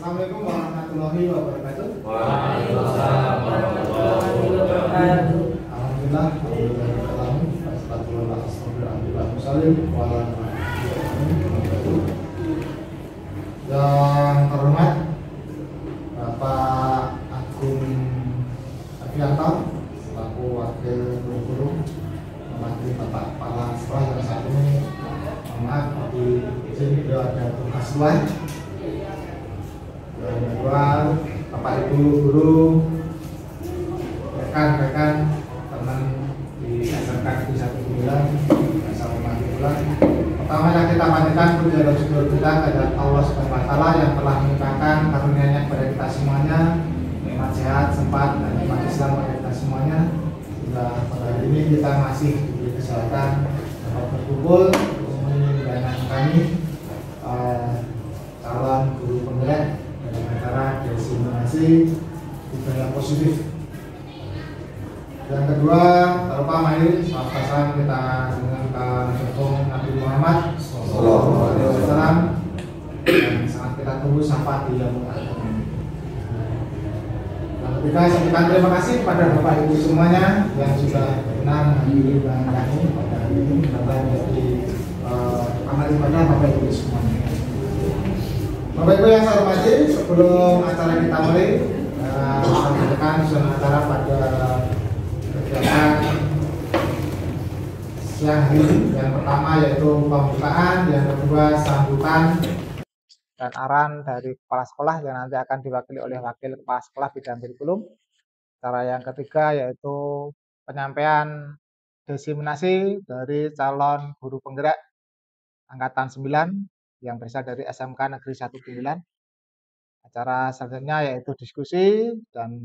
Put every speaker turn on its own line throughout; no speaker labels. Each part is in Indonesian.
Assalamualaikum warahmatullahi wabarakatuh.
Waalaikumsalam warahmatullahi wabarakatuh.
Alhamdulillah, yang terhormat Bapak Agung Afianto selaku Wakil Guru, mewakili Bapak Kepala Sekolah yang saat ini, maaf di sini beliau ada tugas luar. Yang kedua, Bapak Ibu guru, rekan-rekan teman di SMK Negeri 1 saya hormati pula. Pertama kita panjatkan puja dan syukur kita kepada Allah Subhanahu wa taala yang telah melimpahkan karunia-Nya kepada kita semuanya, nikmat sehat, sempat dan nikmat Islam kepada kita semuanya. Hingga pada hari ini kita masih diberi kesehatan dapat berkumpul untuk menunaikan kami calon guru penggerak dalam acara diseminasi budaya positif. Yang kedua, Bapak Mahir, salam kita dengan mendukung Nabi Muhammad SAW yang sangat kita tunggu sampai di Yaumul Akhir. Yang ketiga, saya ucapkan terima kasih kepada Bapak Ibu semuanya yang sudah benar menghadiri undangan kami pada hari ini. Mudah-mudahan menjadi amal ibadah Bapak Ibu semuanya. Bapak Ibu yang saya hormati, sebelum acara kita mulai, saya sampaikan susunan acara pada kegiatan siang hari. Yang pertama yaitu pembukaan, yang kedua sambutan dan arahan dari kepala sekolah yang nanti akan diwakili oleh wakil kepala sekolah bidang kurikulum. Cara yang ketiga yaitu penyampaian diseminasi dari calon guru penggerak angkatan 9 yang berasal dari SMK Negeri 1 Pilihan. Acara selanjutnya yaitu diskusi dan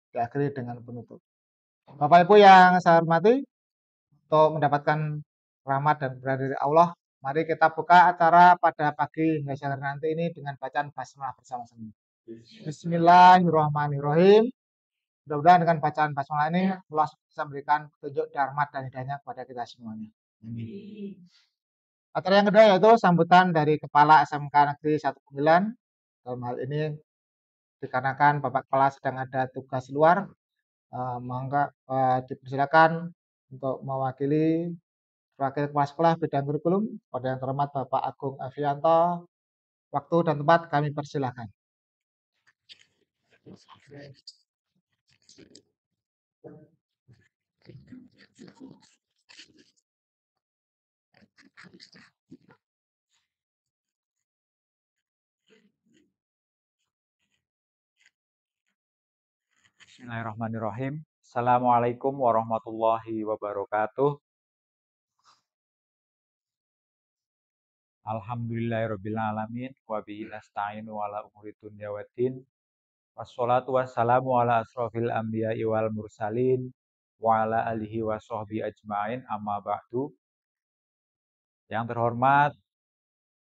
diakhiri dengan penutup. Bapak Ibu yang saya hormati, untuk mendapatkan rahmat dan berkah dari Allah, mari kita buka acara pada pagi hingga siang nanti ini dengan bacaan basmalah bersama-sama. Bismillahirrahmanirrahim. Mudah-mudahan dengan bacaan basmalah ini Allah bisa memberikan petunjuk rahmat dan hidayahnya kepada kita semuanya. Acara yang kedua yaitu sambutan dari Kepala SMK Negeri 1 Pemilihan. Dalam hal ini dikarenakan Bapak Kepala sedang ada tugas luar, maka dipersilakan untuk mewakili wakil kepala sekolah bidang kurikulum pada yang terhormat Bapak Agung Afianto. Waktu dan tempat kami persilakan.
Bismillahirrahmanirrahim. Assalamualaikum warahmatullahi wabarakatuh. Alhamdulillahirrabbilalamin. Wa bihi nasta'inu ala umuri dunya waddin. Wassalatu wassalamu ala asrofil anbiya'i wal mursalin wa ala alihi wa sahbihi ajma'in, amma ba'du. Yang terhormat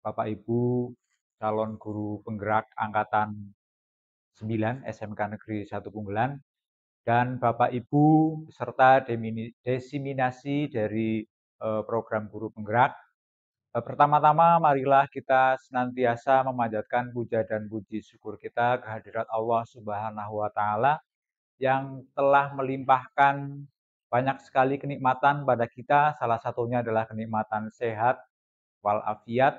Bapak Ibu calon guru penggerak angkatan 9 SMK Negeri 1 Punggelan dan Bapak Ibu peserta diseminasi dari program guru penggerak. Pertama-tama marilah kita senantiasa memanjatkan puja dan puji syukur kita kehadirat Allah Subhanahu wa taala yang telah melimpahkan banyak sekali kenikmatan pada kita, salah satunya adalah kenikmatan sehat walafiat.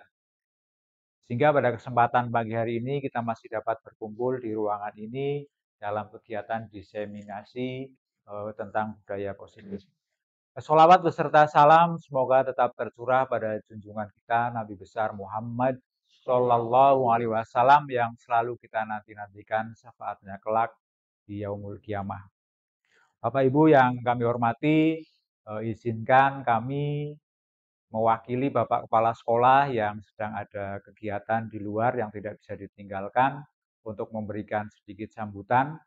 Sehingga pada kesempatan pagi hari ini kita masih dapat berkumpul di ruangan ini dalam kegiatan diseminasi tentang budaya positif. Sholawat beserta salam semoga tetap tercurah pada junjungan kita Nabi besar Muhammad Shallallahu Alaihi Wasallam yang selalu kita nantikan syafaatnya kelak di Yaumul Kiamah. Bapak Ibu yang kami hormati, izinkan kami mewakili Bapak Kepala Sekolah yang sedang ada kegiatan di luar yang tidak bisa ditinggalkan untuk memberikan sedikit sambutan.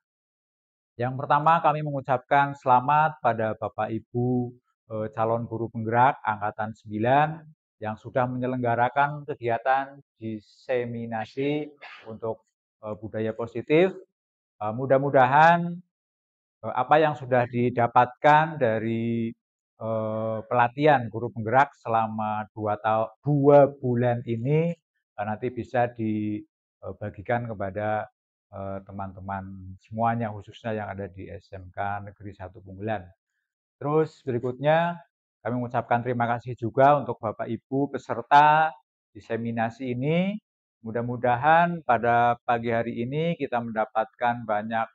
Yang pertama kami mengucapkan selamat pada Bapak Ibu calon guru penggerak angkatan 9 yang sudah menyelenggarakan kegiatan diseminasi untuk budaya positif. Mudah-mudahan apa yang sudah didapatkan dari pelatihan guru penggerak selama 2 bulan ini nanti bisa bagikan kepada teman-teman semuanya, khususnya yang ada di SMK Negeri 1 Punggelan. Terus berikutnya kami mengucapkan terima kasih juga untuk Bapak Ibu peserta diseminasi ini. Mudah-mudahan pada pagi hari ini kita mendapatkan banyak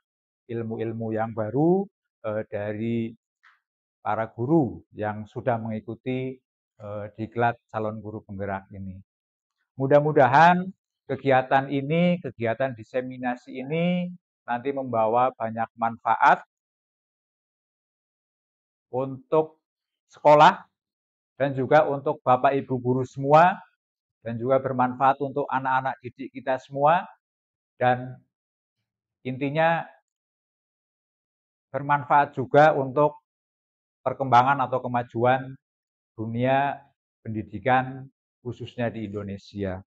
ilmu-ilmu yang baru dari para guru yang sudah mengikuti diklat calon guru penggerak ini. Mudah-mudahan kegiatan ini, kegiatan diseminasi ini nanti membawa banyak manfaat untuk sekolah dan juga untuk Bapak Ibu guru semua, dan juga bermanfaat untuk anak-anak didik kita semua, dan intinya bermanfaat juga untuk perkembangan atau kemajuan dunia pendidikan khususnya di Indonesia.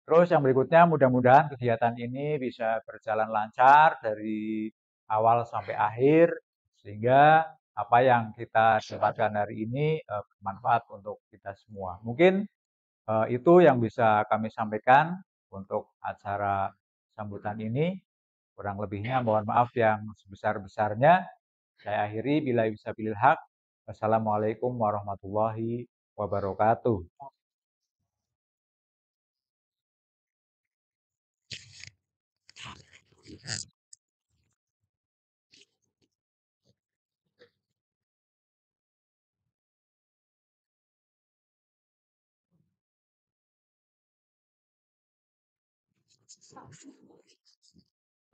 Terus yang berikutnya, mudah-mudahan kegiatan ini bisa berjalan lancar dari awal sampai akhir, sehingga apa yang kita dapatkan hari ini bermanfaat untuk kita semua. Mungkin itu yang bisa kami sampaikan untuk acara sambutan ini. Kurang lebihnya mohon maaf yang sebesar-besarnya. Saya akhiri bila bisa bilil haq. Wassalamualaikum warahmatullahi wabarakatuh.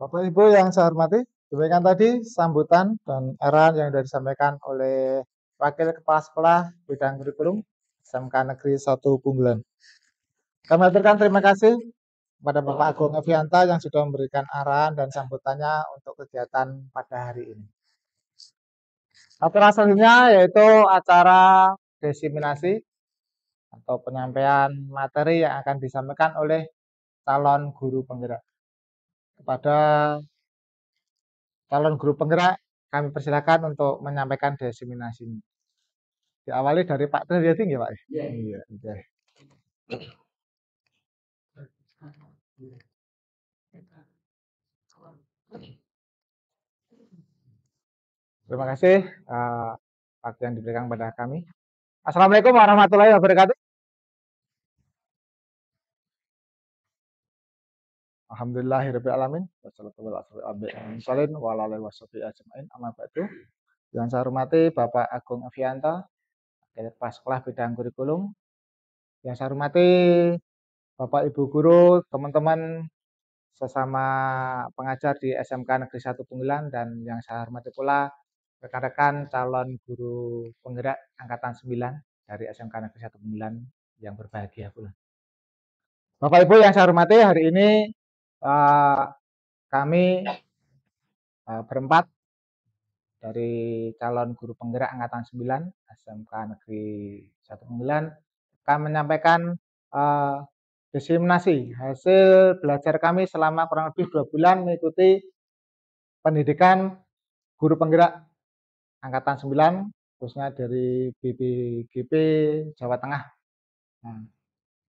Bapak Ibu yang saya hormati, demikian tadi sambutan dan arahan yang sudah disampaikan oleh Wakil Kepala Sekolah Bidang Kurikulum SMK Negeri 1 Punggelan. Kami aturkan terima kasih kepada Bapak Agung Evianta yang sudah memberikan arahan dan sambutannya untuk kegiatan pada hari ini. Acara selanjutnya yaitu acara diseminasi atau penyampaian materi yang akan disampaikan oleh calon guru penggerak. Kepada calon guru penggerak, kami persilakan untuk menyampaikan diseminasi ini. Diawali dari Pak Triyating ya Pak? Iya. Oke. Terima kasih waktu yang diberikan kepada kami. Assalamualaikum warahmatullahi wabarakatuh. Alhamdulillahirrahmanirrahim. Yang saya hormati Bapak Agung Evianta, Kepala Sekolah Bidang Kurikulum. Yang saya hormati Bapak Ibu guru, teman-teman sesama pengajar di SMK Negeri 1 Punggelan, dan yang saya hormati pula rekan-rekan calon guru penggerak angkatan 9 dari SMK Negeri 1 Punggelan yang berbahagia pula. Bapak Ibu yang saya hormati, hari ini kami berempat dari calon guru penggerak angkatan 9 SMK Negeri 1 Punggelan akan menyampaikan diseminasi hasil belajar kami selama kurang lebih 2 bulan mengikuti pendidikan guru penggerak angkatan 9 khususnya dari BPGP Jawa Tengah. Nah,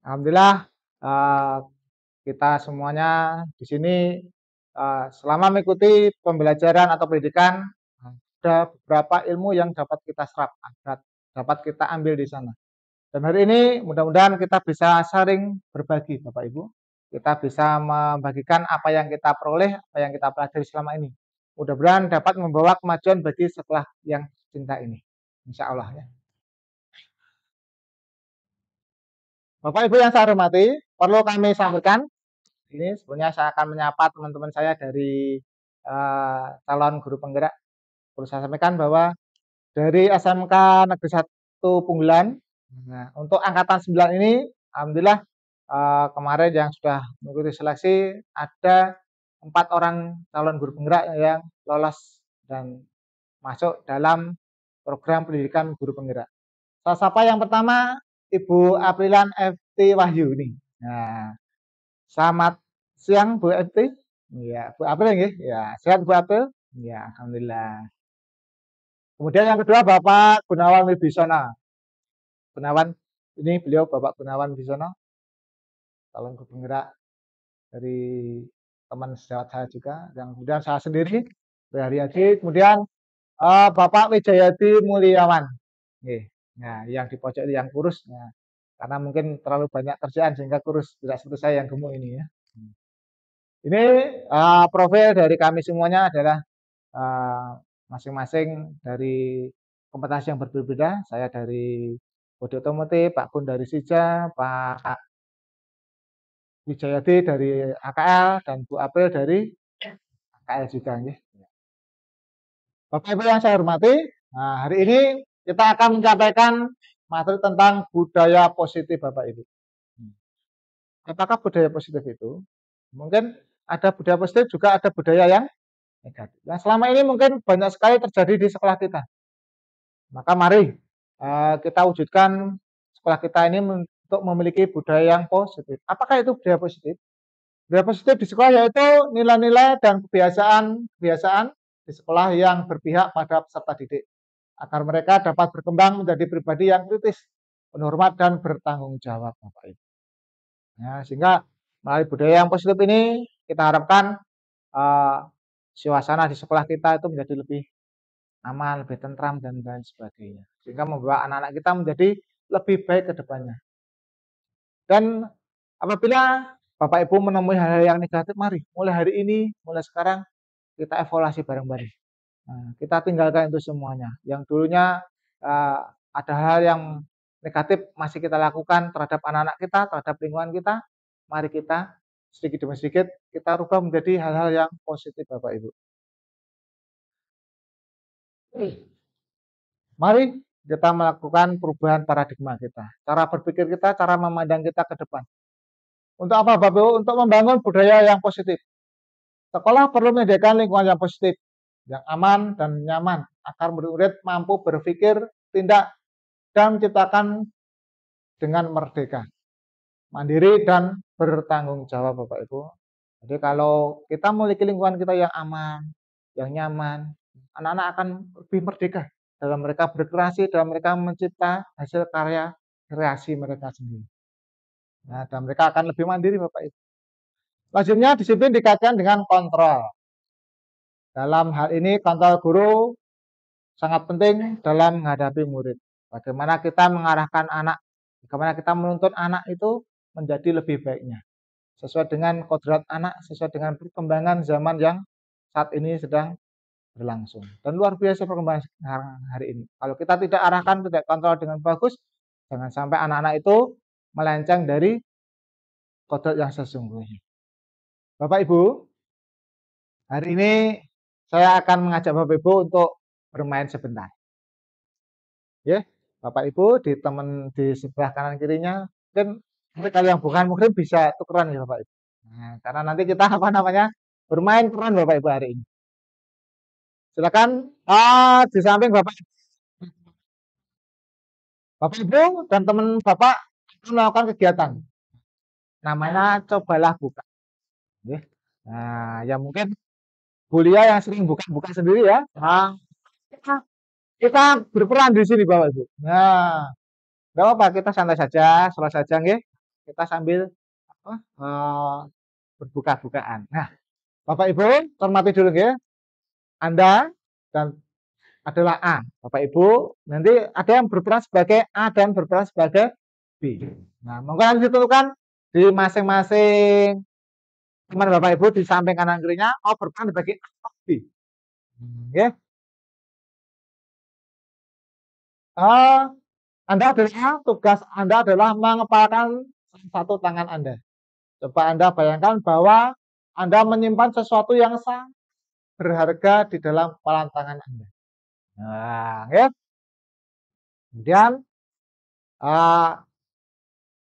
alhamdulillah kita semuanya di sini selama mengikuti pembelajaran atau pendidikan ada beberapa ilmu yang dapat kita serap, dapat kita ambil di sana. Dan hari ini mudah-mudahan kita bisa saling berbagi Bapak Ibu. Kita bisa membagikan apa yang kita peroleh, apa yang kita pelajari selama ini. Mudah-mudahan dapat membawa kemajuan bagi sekolah yang cinta ini. Insya Allah ya. Bapak Ibu yang saya hormati, perlu kami sampaikan. Ini sebenarnya saya akan menyapa teman-teman saya dari calon guru penggerak. Perlu saya sampaikan bahwa dari SMK Negeri 1 Punggelan, nah, untuk angkatan 9 ini, alhamdulillah kemarin yang sudah mengikuti seleksi ada 4 orang calon guru penggerak yang lolos dan masuk dalam program pendidikan guru penggerak. Saya sapa yang pertama Ibu Aprilan FT Wahyu ini. Nah, selamat siang Bu FT. Ya, Bu April nggih. Ya, sehat Bu April? Ya, alhamdulillah. Kemudian yang kedua Bapak Gunawan Wibisono. Gunawan, ini beliau Bapak Gunawan Wibisono, calon guru penggerak dari teman sejawat saya juga, yang kemudian saya sendiri, Haryadi, kemudian Bapak Wijayadi Mulyawan. Nggih. Nah, yang di pojok yang kurus, nah, karena mungkin terlalu banyak kerjaan sehingga kurus, tidak seperti saya yang gemuk ini ya. Ini profil dari kami semuanya adalah masing-masing dari kompetensi yang berbeda. Saya dari Bodi Otomotif, Pak Kun dari Sija, Pak Wijayadi dari AKL, dan Bu April dari AKL juga. Nggih. Bapak Ibu yang saya hormati, nah, hari ini kita akan menyampaikan materi tentang budaya positif Bapak Ibu. Apakah budaya positif itu? Mungkin ada budaya positif, juga ada budaya yang negatif. Yang selama ini mungkin banyak sekali terjadi di sekolah kita. Maka mari kita wujudkan sekolah kita ini untuk memiliki budaya yang positif. Apakah itu budaya positif? Budaya positif di sekolah yaitu nilai-nilai dan kebiasaan di sekolah yang berpihak pada peserta didik, agar mereka dapat berkembang menjadi pribadi yang kritis, penghormat, dan bertanggung jawab, Bapak Ibu. Ya, sehingga melalui budaya yang positif ini kita harapkan suasana di sekolah kita itu menjadi lebih aman, lebih tentram, dan lain sebagainya. Sehingga membawa anak-anak kita menjadi lebih baik ke depannya. Dan apabila Bapak Ibu menemui hal-hal yang negatif, mari mulai hari ini, mulai sekarang kita evaluasi bareng-bareng. Nah, kita tinggalkan itu semuanya. Yang dulunya ada hal yang negatif masih kita lakukan terhadap anak-anak kita, terhadap lingkungan kita, mari kita sedikit demi sedikit kita rubah menjadi hal-hal yang positif, Bapak Ibu. Mari kita melakukan perubahan paradigma kita, cara berpikir kita, cara memandang kita ke depan. Untuk apa, Bapak Ibu? Untuk membangun budaya yang positif. Sekolah perlu menyediakan lingkungan yang positif, yang aman dan nyaman, agar murid-murid mampu berpikir, tindak, dan menciptakan dengan merdeka, mandiri, dan bertanggung jawab, Bapak Ibu. Jadi kalau kita memiliki lingkungan kita yang aman, yang nyaman, anak-anak akan lebih merdeka dalam mereka berkreasi, dalam mereka mencipta hasil karya kreasi mereka sendiri. Nah, dan mereka akan lebih mandiri, Bapak Ibu. Selanjutnya, disiplin dikaitkan dengan kontrol. Dalam hal ini, kontrol guru sangat penting dalam menghadapi murid. Bagaimana kita mengarahkan anak, bagaimana kita menuntut anak itu menjadi lebih baiknya. Sesuai dengan kodrat anak, sesuai dengan perkembangan zaman yang saat ini sedang berlangsung. Dan luar biasa perkembangan hari ini. Kalau kita tidak arahkan, tidak kontrol dengan bagus, jangan sampai anak-anak itu melenceng dari kodrat yang sesungguhnya. Bapak Ibu, hari ini saya akan mengajak Bapak Ibu untuk bermain sebentar. Ya, Bapak Ibu di sebelah kanan kirinya, mungkin kalau yang bukan mungkin bisa tukeran ya Bapak Ibu. Nah, karena nanti kita bermain peran Bapak Ibu hari ini. Silakan di samping Bapak Ibu dan teman Bapak melakukan kegiatan. Namanya cobalah buka. Nah, ya mungkin Bulia yang sering buka-buka sendiri ya. Nah, kita berperan di sini Bapak Ibu. Nah, enggak apa-apa, kita santai saja, slow saja nggih. Kita sambil berbuka-bukaan. Nah, Bapak Ibu, hormati dulu nggih. Anda dan adalah A. Bapak Ibu, nanti ada yang berperan sebagai A dan berperan sebagai B. Nah, mungkin ditentukan di masing-masing teman Bapak Ibu di samping kanan kirinya, berperan sebagai A atau B. Oke. Anda adalah tugas Anda adalah mengepalkan satu tangan Anda. Coba Anda bayangkan bahwa Anda menyimpan sesuatu yang sangat berharga di dalam kepalan tangan Anda. Nah, ya. Kemudian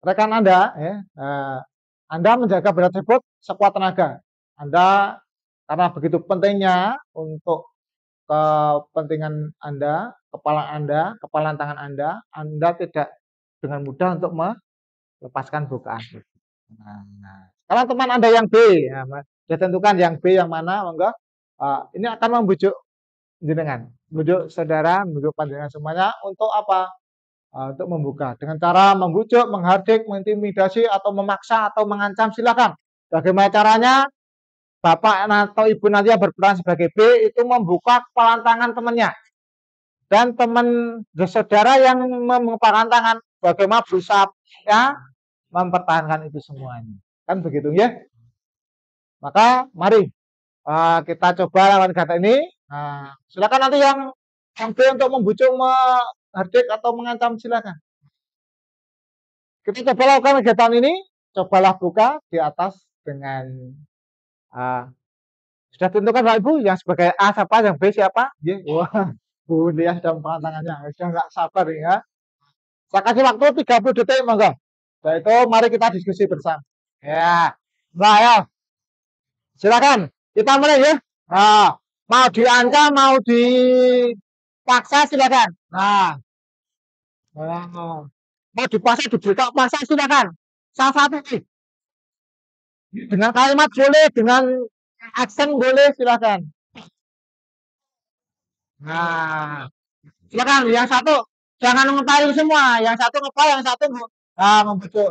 rekan Anda, ya, Anda menjaga benda tersebut sekuat tenaga. Anda karena begitu pentingnya untuk kepentingan Anda, kepalan tangan Anda tidak dengan mudah untuk melepaskan bukaan. Nah, kalau teman Anda yang B, ya, sudah tentukan yang B yang mana, monggo. Ini akan membujuk jenengan, membujuk saudara, membujuk panjenengan semuanya untuk apa? Untuk membuka dengan cara membujuk, menghardik, mengintimidasi atau memaksa atau mengancam, silakan. Bagaimana caranya? Bapak atau ibu nanti yang berperan sebagai B itu membuka kepalan tangan temannya. Dan teman saudara yang membuka tangan bagaimana berusaha ya mempertahankan itu semuanya. Kan begitu ya? Maka mari kita coba lawan kata ini. Silakan nanti yang B untuk membujuk, menghardik atau mengancam silakan. Kita coba lakukan kegiatan ini. Cobalah buka di atas dengan sudah tentukan Bapak Ibu yang sebagai A siapa, yang B siapa? Ya, wah, Bu dia sudah membuka tangannya, sudah nggak sabar ya. Saya kasih waktu 30 detik, monggo. Setelah itu mari kita diskusi bersama. Ya, nah ya, silakan kita mulai ya. Nah, mau diancam, mau dipaksa silakan. Nah, mau dipaksa, diberitahu paksa silakan. Salah satu nih. Dengan kalimat boleh, dengan aksen boleh silakan. Nah, silakan yang satu jangan mengetahui semua, yang satu ngepal, yang satu membujuk.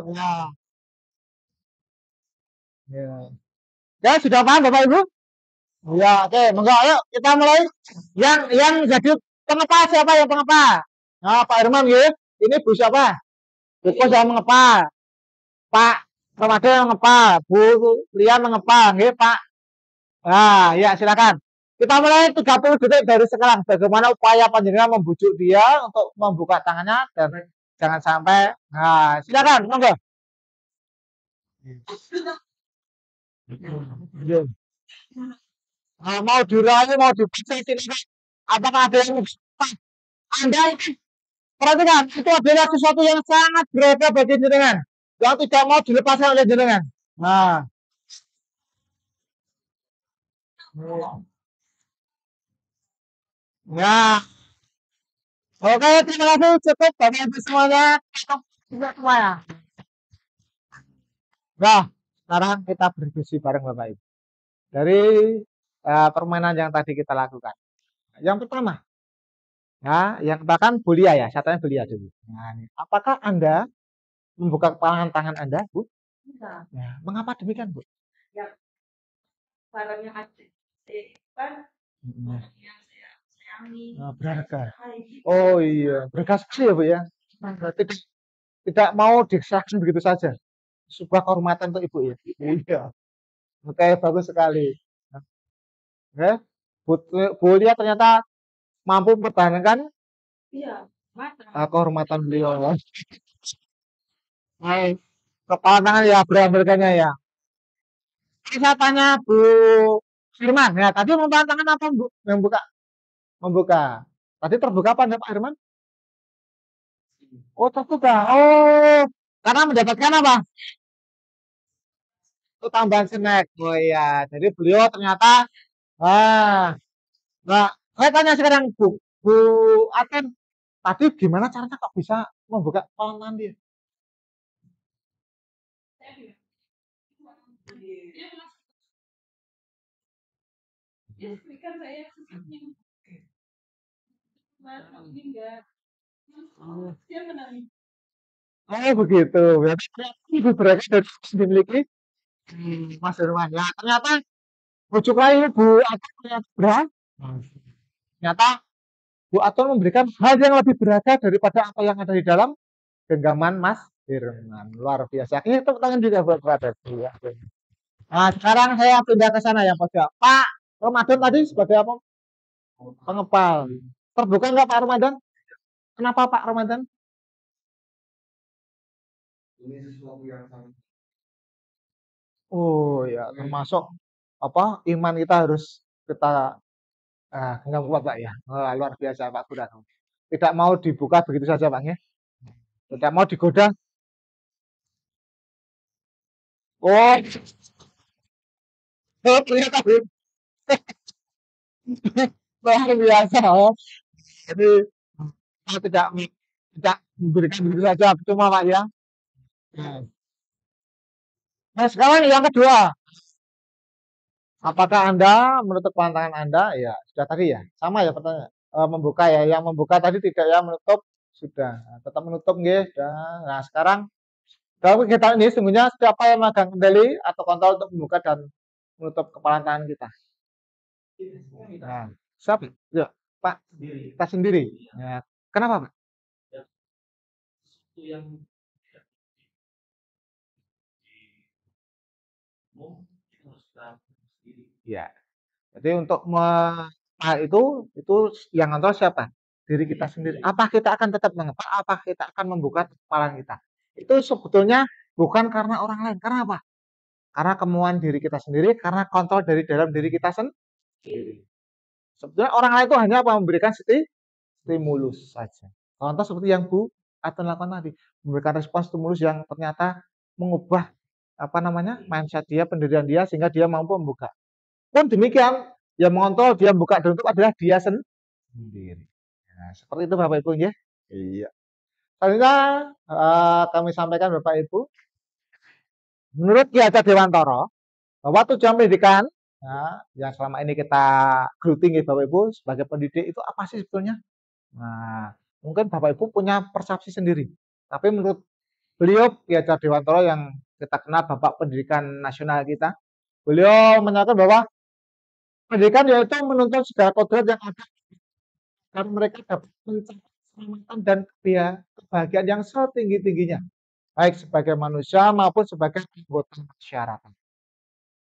Ya. Ya, sudah paham Bapak Ibu? Ya, oke, monggo ayo kita mulai. Yang jadi pengepa siapa yang pengepa? Nah, Pak Herman ya. Ini Bu siapa? Bu yang mengepa. Pak Ramadan yang mengepa. Bu Lia mengepa, nggih, Pak. Nah, ya silakan. Kita mulai 30 detik dari sekarang. Bagaimana upaya panjenengan membujuk dia untuk membuka tangannya dan jangan sampai. Nah, silakan, monggo. Nah, mau dirayu, mau dipaksa silakan. Apakah ada yang Anda perhatikan, itu adalah sesuatu yang sangat berharga bagi jenengan, yang tidak mau dilepaskan oleh jenengan. Nah, ya, oke, terima kasih cukup Bapak Ibu semuanya. Semuanya. Nah, sekarang kita berdiskusi bareng Bapak Ibu dari permainan yang tadi kita lakukan. Yang pertama, ya, yang bahkan Bulia ya, saya tanya Bulia dulu. Nah, apakah Anda membuka kepala tangan Anda, Bu?
Enggak.
Ya, mengapa demikian, Bu?
Ya, barangnya ada kan
Nah,
yang saya sayangi.
berharga. Oh iya, berharga sekali ya Bu ya. Tidak, tidak mau diserahkan begitu saja. Sebuah kehormatan untuk Ibu ya. Iya. Oke, bagus sekali. Oke, Bu Lia ternyata mampu mempertahankan
Iya, mata.
kehormatan beliau. Baik, kepala tangan ya berharganya ya. Ini saya tanya Bu Firman ya, tadi membuka tangan apa Bu? Yang buka? Membuka. Tadi terbuka apa Pak Firman? Oh, terbuka. Oh, karena mendapatkan apa? Itu tambahan snack. Oh iya, jadi beliau ternyata nah, saya tanya sekarang Bu Aten, tadi gimana caranya kok bisa membuka tangan dia?
Dia berikan saya enggak. Dia menangis.
Oh begitu. Berarti ibu berarti dari dimiliki Mas Herman. Ya ternyata bujuk lain Bu Aten ternyata berat. Ternyata Bu Aton memberikan hal yang lebih berharga daripada apa yang ada di dalam genggaman Mas Firman. Luar biasa. Ini tepuk tangan juga buat Pak Aten. Ya. Nah, sekarang saya pindah ke sana yang pojok. Pak Ramadan tadi sebagai apa? Pengepal. Terbuka nggak Pak Ramadan? Kenapa Pak Ramadan? Ini sesuatu yang sangat. Oh ya, termasuk apa? Iman kita harus kita nggak kuat Pak ya. Luar biasa Pak Buran. Tidak mau dibuka begitu saja Pak ya. Tidak mau digoda. Oh, ternyata luar biasa. Jadi saya tidak memberikan begitu saja, cuma Pak ya. Nah, sekarang yang kedua, apakah Anda menutup pantangan Anda? Ya, sudah tadi ya. Sama ya pertanyaan. Membuka ya, yang membuka tadi tidak ya, menutup sudah. Nah, tetap menutup nggih. Nah, sekarang Dalam kegiatan ini sesungguhnya siapa yang memegang kendali atau kontrol untuk membuka dan menutup kepala tangan kita? Nah, siapa? Ya, Pak, kita sendiri. Ya. Kenapa, Pak? Ya. Jadi untuk hal itu yang ngontrol siapa? Diri kita sendiri. Apa kita akan tetap mengepak? Apa kita akan membuka kepala kita? Itu sebetulnya bukan karena orang lain. Karena apa? Karena kemauan diri kita sendiri, karena kontrol dari dalam diri kita sendiri. Sebetulnya orang lain itu hanya apa? Memberikan stimulus saja. Contoh seperti yang Bu Atun lakukan tadi, memberikan respons stimulus yang ternyata mengubah apa namanya mindset dia, pendirian dia sehingga dia mampu membuka. Pun demikian, yang mengontrol dia membuka dan tutup adalah dia sendiri. Nah, seperti itu Bapak Ibu ya. Iya. Selanjutnya kami sampaikan Bapak Ibu, menurut Ki Hajar Dewantara, bahwa tujuan pendidikan yang selama ini kita geluti ya Bapak Ibu sebagai pendidik itu apa sih sebetulnya? Nah, mungkin Bapak Ibu punya persepsi sendiri. Tapi menurut beliau Ki Hajar Dewantara yang kita kenal Bapak Pendidikan Nasional kita, beliau menyatakan bahwa pendidikan yaitu menuntut segala kodrat yang ada agar mereka dapat mencapai keselamatan dan kebahagiaan yang setinggi-tingginya, baik sebagai manusia maupun sebagai anggota masyarakat.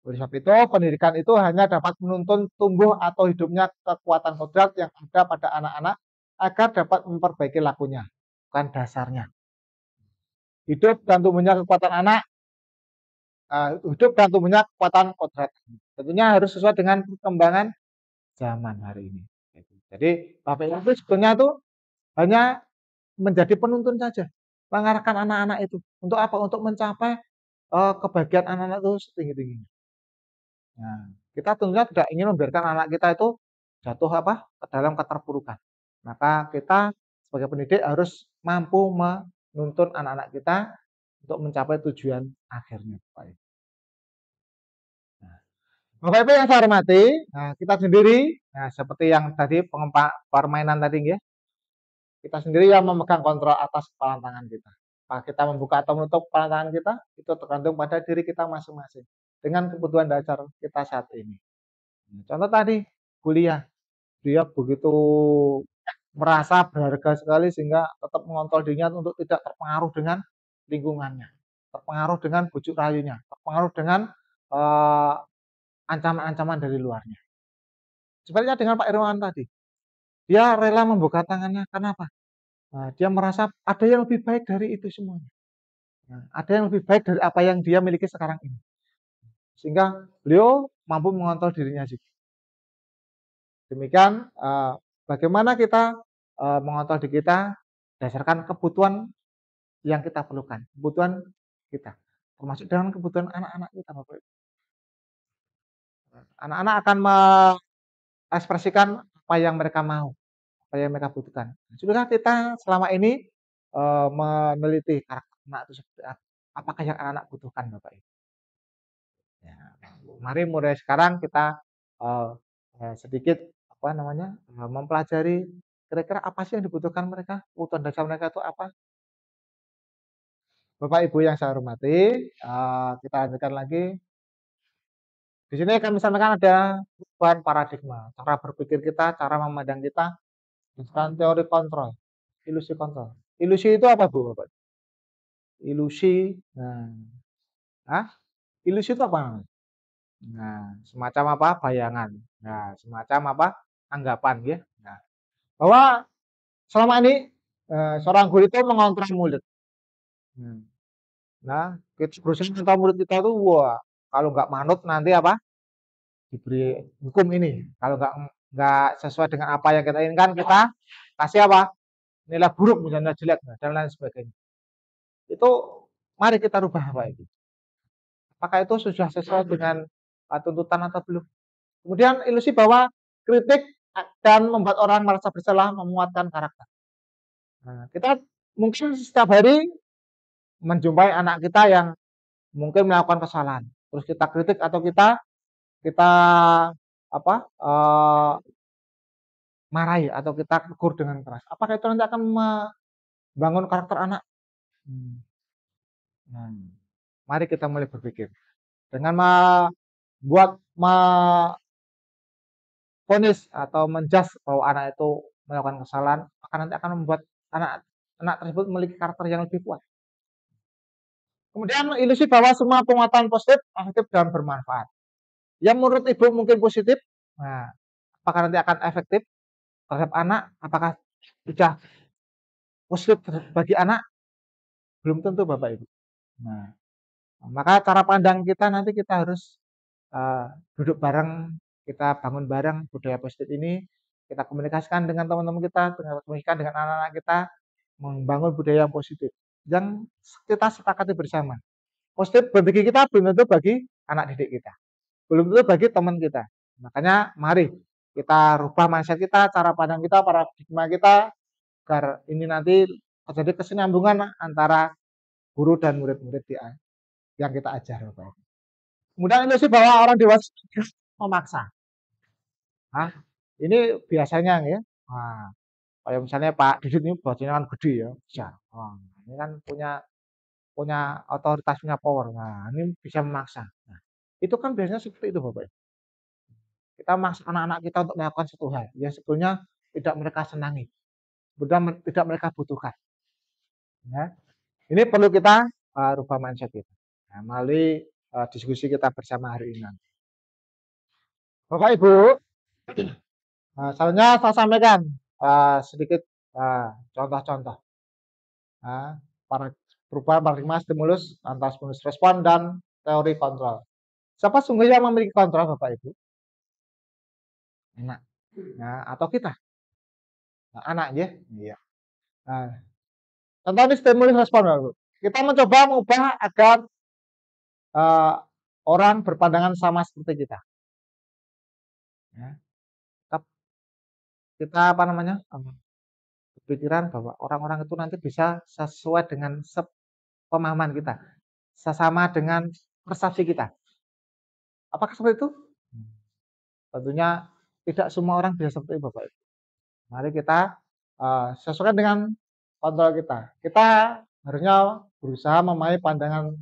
Oleh sebab itu, pendidikan itu hanya dapat menuntun tumbuh atau hidupnya kekuatan kodrat yang ada pada anak-anak agar dapat memperbaiki lakunya, bukan dasarnya. Hidup dan tumbuhnya kekuatan anak, hidup dan tumbuhnya kekuatan kodrat. Tentunya harus sesuai dengan perkembangan zaman hari ini. Jadi Bapak Ibu sebenarnya itu hanya menjadi penuntun saja, mengarahkan anak-anak itu untuk apa? Untuk mencapai kebahagiaan anak-anak itu setinggi-tingginya. Nah, kita tentunya tidak ingin membiarkan anak kita itu jatuh apa? Ke dalam keterpurukan. Maka kita sebagai pendidik harus mampu menuntun anak-anak kita untuk mencapai tujuan akhirnya, Pak Ibu. Nah, Bapak Ibu yang saya hormati, nah kita sendiri, nah seperti yang tadi permainan tadi ya, kita sendiri yang memegang kontrol atas kepala tangan kita. Apakah kita membuka atau menutup kepala tangan kita, itu tergantung pada diri kita masing-masing. Dengan kebutuhan dasar kita saat ini. Contoh tadi, kuliah. Dia begitu merasa berharga sekali sehingga tetap mengontrol dirinya untuk tidak terpengaruh dengan lingkungannya. Terpengaruh dengan bujuk rayunya. Terpengaruh dengan ancaman-ancaman dari luarnya. Sebaliknya dengan Pak Irwan tadi. Dia rela membuka tangannya, kenapa? Nah, dia merasa ada yang lebih baik dari itu semuanya. Nah, ada yang lebih baik dari apa yang dia miliki sekarang ini. Sehingga beliau mampu mengontrol dirinya juga. Demikian bagaimana kita mengontrol diri kita berdasarkan kebutuhan yang kita perlukan, kebutuhan kita, termasuk dengan kebutuhan anak-anak kita, Bapak Ibu. Anak-anak akan mengekspresikan apa yang mereka mau, apa yang mereka butuhkan. Sudahkah kita selama ini meneliti karakter anak itu seperti apa? Apakah yang anak butuhkan, Bapak Ibu? Ya, mari mulai sekarang kita sedikit apa namanya mempelajari kira-kira apa sih yang dibutuhkan mereka, kebutuhan dasar mereka itu apa. Bapak Ibu yang saya hormati, kita lanjutkan lagi. Di sini kami sampaikan ada perubahan paradigma, cara berpikir kita, cara memandang kita, dan teori kontrol, ilusi kontrol. Ilusi itu apa Bu, Bapak? Ilusi, ilusi itu apa? Nah, semacam apa? Bayangan. Nah, semacam apa? Anggapan, ya. Nah, bahwa selama ini seorang guru itu mengontrol murid. Nah, kita berusaha mengontrol murid kita itu, wah, kalau nggak manut nanti apa? Diberi hukum ini. Kalau nggak sesuai dengan apa yang kita inginkan, kita kasih apa? Nilai buruk, misalnya jelek, dan lain sebagainya. Itu mari kita rubah Pak itu. Apakah itu sudah sesuai dengan tuntutan atau belum? Kemudian ilusi bahwa kritik dan membuat orang merasa bersalah, menguatkan karakter. Nah, kita mungkin setiap hari menjumpai anak kita yang mungkin melakukan kesalahan. Terus kita kritik atau kita apa marahi atau kita tegur dengan keras. Apakah itu nanti akan membangun karakter anak? Mari kita mulai berpikir. Dengan membuat vonis atau menjas bahwa anak itu melakukan kesalahan, maka nanti akan membuat anak tersebut memiliki karakter yang lebih kuat. Kemudian ilusi bahwa semua penguatan positif, efektif dan bermanfaat. Yang menurut ibu mungkin positif, nah, apakah nanti akan efektif terhadap anak? Apakah sudah positif bagi anak? Belum tentu Bapak Ibu. Nah, maka cara pandang kita nanti kita harus duduk bareng, kita bangun bareng budaya positif ini, kita komunikasikan dengan teman-teman kita, komunikasikan dengan anak-anak kita, membangun budaya yang positif yang kita sepakati bersama. Positif bagi kita belum tentu bagi anak didik kita, belum tentu bagi teman kita. Makanya mari kita rubah mindset kita, cara pandang kita, paradigma kita, agar ini nanti terjadi kesinambungan antara guru dan murid-murid yang kita ajar. Kemudian ilusi bahwa orang dewasa memaksa. Nah, ini biasanya ya. Nah, kayak misalnya Pak Didit ini bajunya kan gede ya, bisa. Nah, ini kan punya otoritas, punya power. Nah, ini bisa memaksa. Nah, itu kan biasanya seperti itu Bapak. Kita memaksa anak-anak kita untuk melakukan satu hal yang sebetulnya tidak mereka senangi, tidak mereka butuhkan. Ya. Ini perlu kita rubah mindset kita. Nah, melalui diskusi kita bersama hari ini nanti. Bapak Ibu, selanjutnya saya sampaikan sedikit contoh-contoh perubahan paradigma stimulus, antara stimulus respon dan teori kontrol. Siapa sungguh yang memiliki kontrol Bapak Ibu? Anak. Nah, atau kita? Nah, anak ya. Iya. Nah, contoh ini stimulus respon Bapak Ibu. Kita mencoba mengubah agar orang berpandangan sama seperti kita. Ya. Kita berpikiran bahwa orang-orang itu nanti bisa sesuai dengan pemahaman kita, sesama dengan persepsi kita. Apakah seperti itu? Tentunya tidak semua orang bisa seperti itu Bapak Ibu. Mari kita sesuaikan dengan kontrol kita. Kita harusnya berusaha memahami pandangan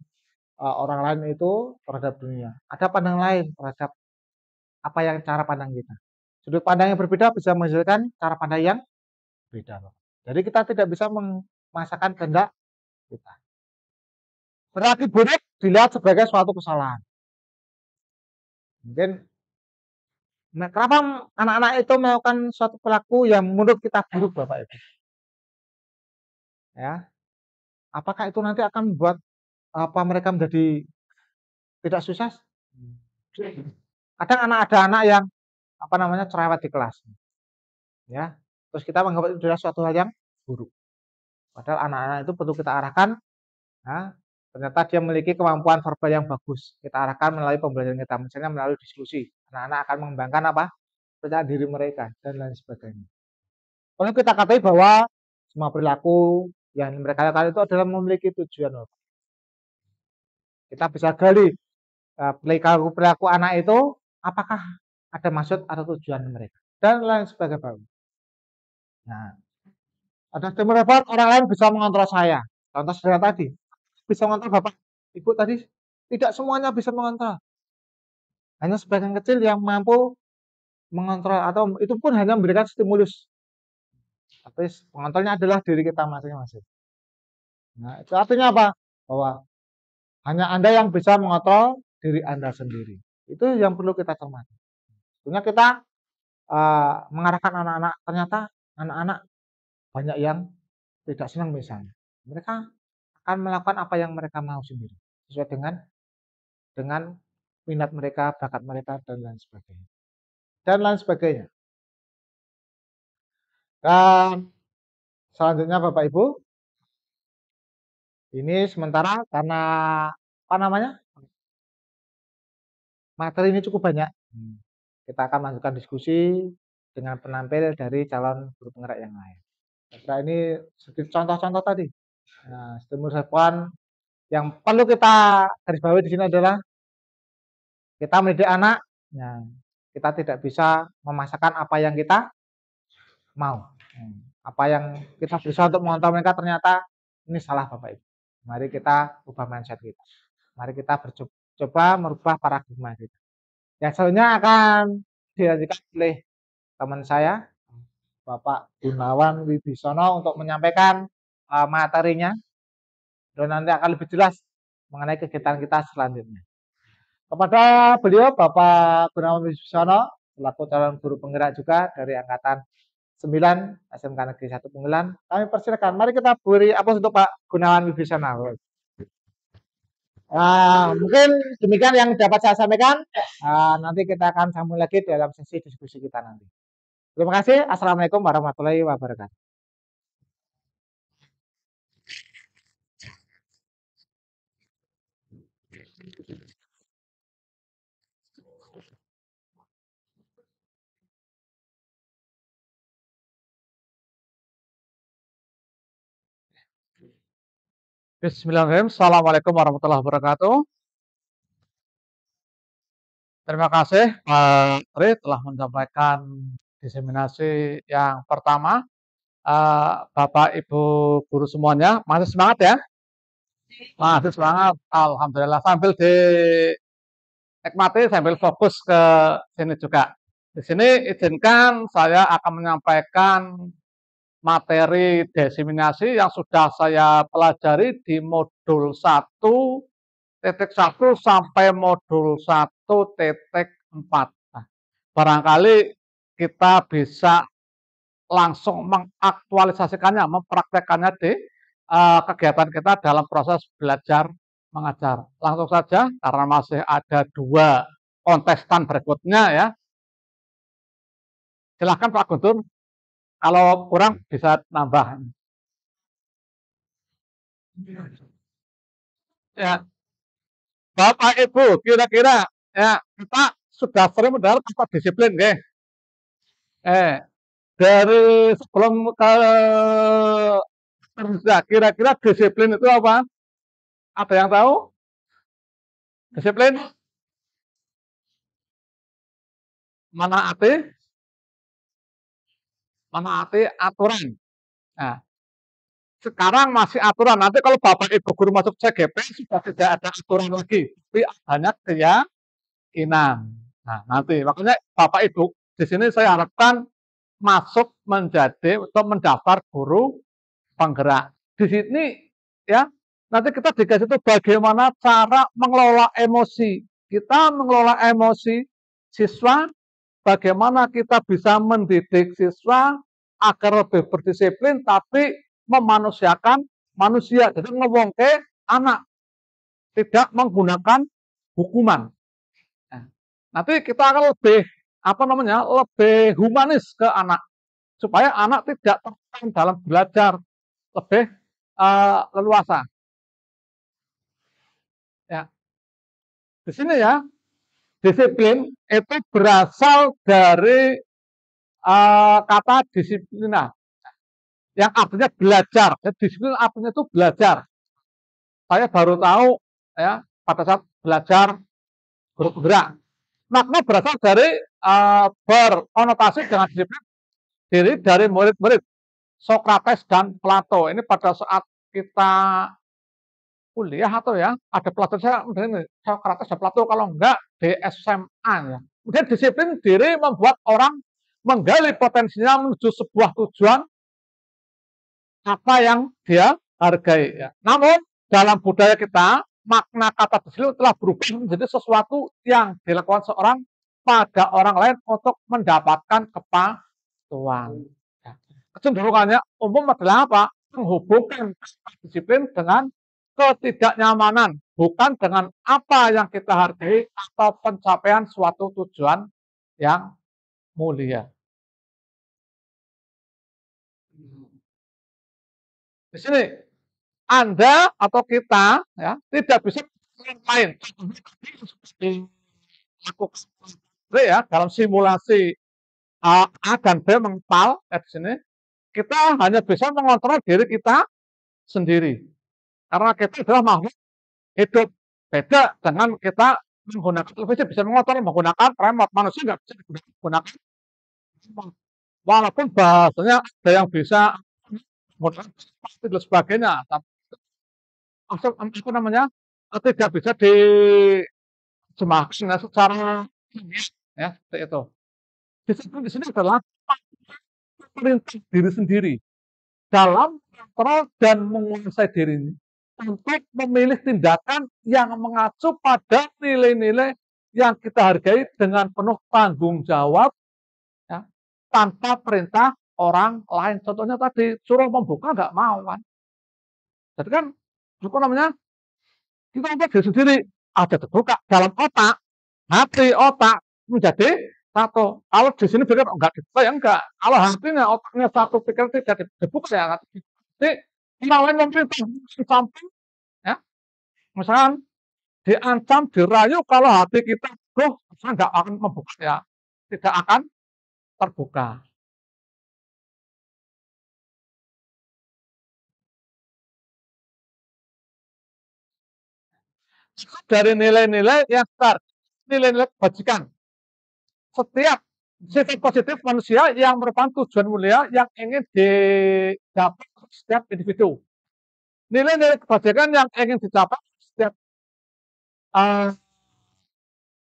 orang lain itu terhadap dunia. Ada pandangan lain terhadap apa yang cara pandang kita. Sudut pandang yang berbeda bisa menghasilkan cara pandang yang beda. Jadi kita tidak bisa memaksakan kehendak kita. Berarti buruk dilihat sebagai suatu kesalahan. Mungkin kenapa anak-anak itu melakukan suatu perilaku yang menurut kita buruk Bapak Ibu? Ya. Apakah itu nanti akan membuat mereka menjadi tidak sukses? Kadang ada anak yang cerewet di kelas. Ya. Terus kita menganggap itu adalah suatu hal yang buruk. Padahal anak-anak itu perlu kita arahkan. Nah, ternyata dia memiliki kemampuan verbal yang bagus. Kita arahkan melalui pembelajaran kita, misalnya melalui diskusi. Anak-anak akan mengembangkan percaya diri mereka dan lain sebagainya. Kalau kita katakan bahwa semua perilaku yang mereka lakukan itu adalah memiliki tujuan. Kita bisa gali perilaku anak itu apakah ada maksud atau tujuan mereka dan lain sebagainya. Nah, ada stimulus orang lain bisa mengontrol saya. Contoh sederhana tadi, bisa mengontrol Bapak Ibu tadi, tidak semuanya bisa mengontrol. Hanya sebagian kecil yang mampu mengontrol atau itu pun hanya memberikan stimulus. Tapi pengontrolnya adalah diri kita masing-masing. Nah, itu artinya apa? Bahwa hanya Anda yang bisa mengontrol diri Anda sendiri. Itu yang perlu kita cermati. Tentunya kita mengarahkan anak-anak, ternyata anak-anak banyak yang tidak senang misalnya. Mereka akan melakukan apa yang mereka mau sendiri. Sesuai dengan minat mereka, bakat mereka, dan lain sebagainya. Dan selanjutnya Bapak Ibu, ini sementara karena materi ini cukup banyak. Kita akan lanjutkan diskusi dengan penampil dari calon guru penggerak yang lain. Setelah ini sedikit contoh-contoh tadi. Nah, stimulus respon yang perlu kita garis bawahi di sini adalah kita mendidik anak. Nah, kita tidak bisa memaksakan apa yang kita mau. Apa yang kita berusaha untuk mengontrol mereka ternyata ini salah Bapak Ibu. Mari kita ubah mindset kita. Mari kita coba merubah paradigma kita. Yang selanjutnya akan dilanjutkan oleh teman saya, Bapak Gunawan Wibisono, untuk menyampaikan materinya, dan nanti akan lebih jelas mengenai kegiatan kita selanjutnya. Kepada beliau, Bapak Gunawan Wibisono, selaku calon guru penggerak juga dari angkatan 9 SMK Negeri 1 Punggelan, kami persilakan. Mari kita beri aplaus untuk Pak Gunawan Wibisono. Mungkin demikian yang dapat saya sampaikan. Nanti kita akan sambung lagi dalam sesi diskusi kita nanti. Terima kasih. Assalamualaikum warahmatullahi wabarakatuh.
Bismillahirrahmanirrahim. Assalamualaikum warahmatullahi wabarakatuh. Terima kasih Pak Tri telah menyampaikan diseminasi yang pertama. Bapak Ibu guru semuanya masih semangat ya? Masih semangat. Alhamdulillah, sambil dinikmati sambil fokus ke sini juga. Di sini izinkan saya akan menyampaikan materi diseminasi yang sudah saya pelajari di modul 1.1 sampai modul 1.4. Nah, barangkali kita bisa langsung mengaktualisasikannya, mempraktekannya di kegiatan kita dalam proses belajar mengajar. Langsung saja, karena masih ada 2 kontestan berikutnya ya. Silahkan Pak Guntur, kalau kurang bisa nambah. Ya, Bapak Ibu, kira-kira ya kita sudah sering mendengar kata disiplin, nggih. Dari sebelum ke kerja, kira-kira disiplin itu apa? Ada yang tahu? Disiplin? Menaati aturan. Nah, sekarang masih aturan. Nanti kalau Bapak Ibu guru masuk CGP sudah tidak ada aturan lagi, tapi hanya keyakinan. Nah, nanti makanya Bapak Ibu di sini saya harapkan masuk menjadi atau mendaftar guru penggerak. Di sini ya, nanti kita dikasih itu bagaimana cara mengelola emosi. Kita mengelola emosi siswa, bagaimana kita bisa mendidik siswa agar lebih berdisiplin tapi memanusiakan manusia. Jadi ngewongke anak, tidak menggunakan hukuman. Nah, nanti kita akan lebih lebih humanis ke anak, supaya anak tidak tertekan dalam belajar, lebih leluasa. Ya, di sini ya, disiplin itu berasal dari kata disiplina, yang artinya belajar. Jadi disiplin artinya itu belajar. Saya baru tahu ya pada saat belajar guru penggerak. Makna berasal dari berkonotasi dengan disiplin diri dari murid-murid Sokrates dan Plato. Ini pada saat kita kuliah atau ya ada pelajaran saya Sokrates dan Plato, kalau enggak di SMA ya. Kemudian disiplin diri membuat orang menggali potensinya menuju sebuah tujuan apa yang dia hargai. Ya. Namun dalam budaya kita makna kata disiplin telah berubah menjadi sesuatu yang dilakukan seorang pada orang lain untuk mendapatkan kepatuhan. Ya. Kecenderungannya umum adalah apa? Menghubungkan disiplin dengan ketidaknyamanan, bukan dengan apa yang kita hargai atau pencapaian suatu tujuan yang mulia. Di sini Anda atau kita ya tidak bisa main ya dalam simulasi A dan B mengepal di sini, kita hanya bisa mengontrol diri kita sendiri karena kita adalah makhluk hidup. Beda dengan kita menggunakan televisi bisa mengontrol menggunakan remote. Manusia nggak bisa digunakan remote. Walaupun bahasanya ada yang bisa menggunakan dan sebagainya, tapi apa namanya, tidak bisa diterjemahkan secara ilmiah, ya seperti itu. Disiplin di sini adalah perintah diri sendiri dalam kontrol dan menguasai diri untuk memilih tindakan yang mengacu pada nilai-nilai yang kita hargai dengan penuh tanggung jawab, ya, tanpa perintah orang lain. Contohnya tadi suruh membuka nggak mau kan. Jadi kan apa namanya, kita untuk diri sendiri ada terbuka dalam otak, hati otak menjadi satu. Kalau di sini pikir enggak dibuka ya enggak. Kalau hatinya otaknya satu pikir tidak dibuka ya enggak. Jadi orang lain memerintah di samping, ya, misalkan diancam, dirayu, kalau hati kita saya nggak akan membuka ya, tidak akan terbuka. Dari nilai-nilai yang besar, nilai-nilai kebajikan. Setiap sifat positif manusia yang merupakan tujuan mulia yang ingin didapat setiap individu. Nilai-nilai kebajikan yang ingin dicapai setiap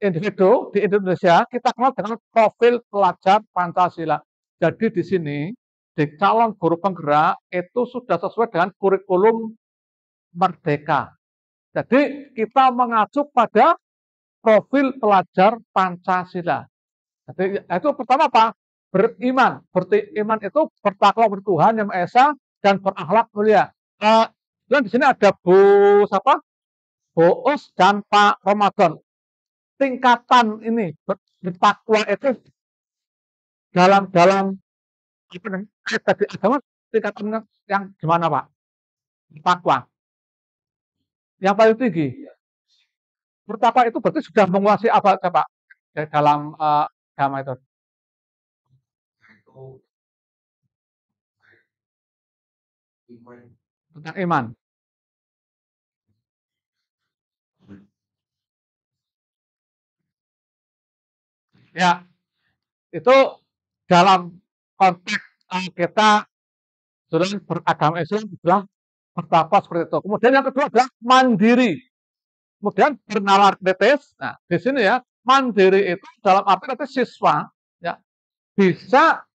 individu di Indonesia kita kenal dengan profil pelajar Pancasila. Jadi di sini di calon guru penggerak itu sudah sesuai dengan kurikulum Merdeka. Jadi kita mengacu pada profil pelajar Pancasila. Jadi itu pertama apa? Beriman. Beriman itu bertakwa kepada Tuhan Yang Maha Esa dan berakhlak mulia. Dan di sini ada Bu Us dan Pak Ramadan. Tingkatan ini bertakwa itu dalam tadi agama tingkatan yang gimana Pak? Bertakwa. Yang paling tinggi. Bertakwa itu berarti sudah menguasai apa Pak? Dalam agama itu. Tentang iman. Ya, itu dalam konteks kita sudah beragama Islam adalah bertakwa seperti itu. Kemudian yang kedua adalah mandiri. Kemudian bernalar kritis. Nah, di sini ya, mandiri itu dalam arti nanti siswa ya bisa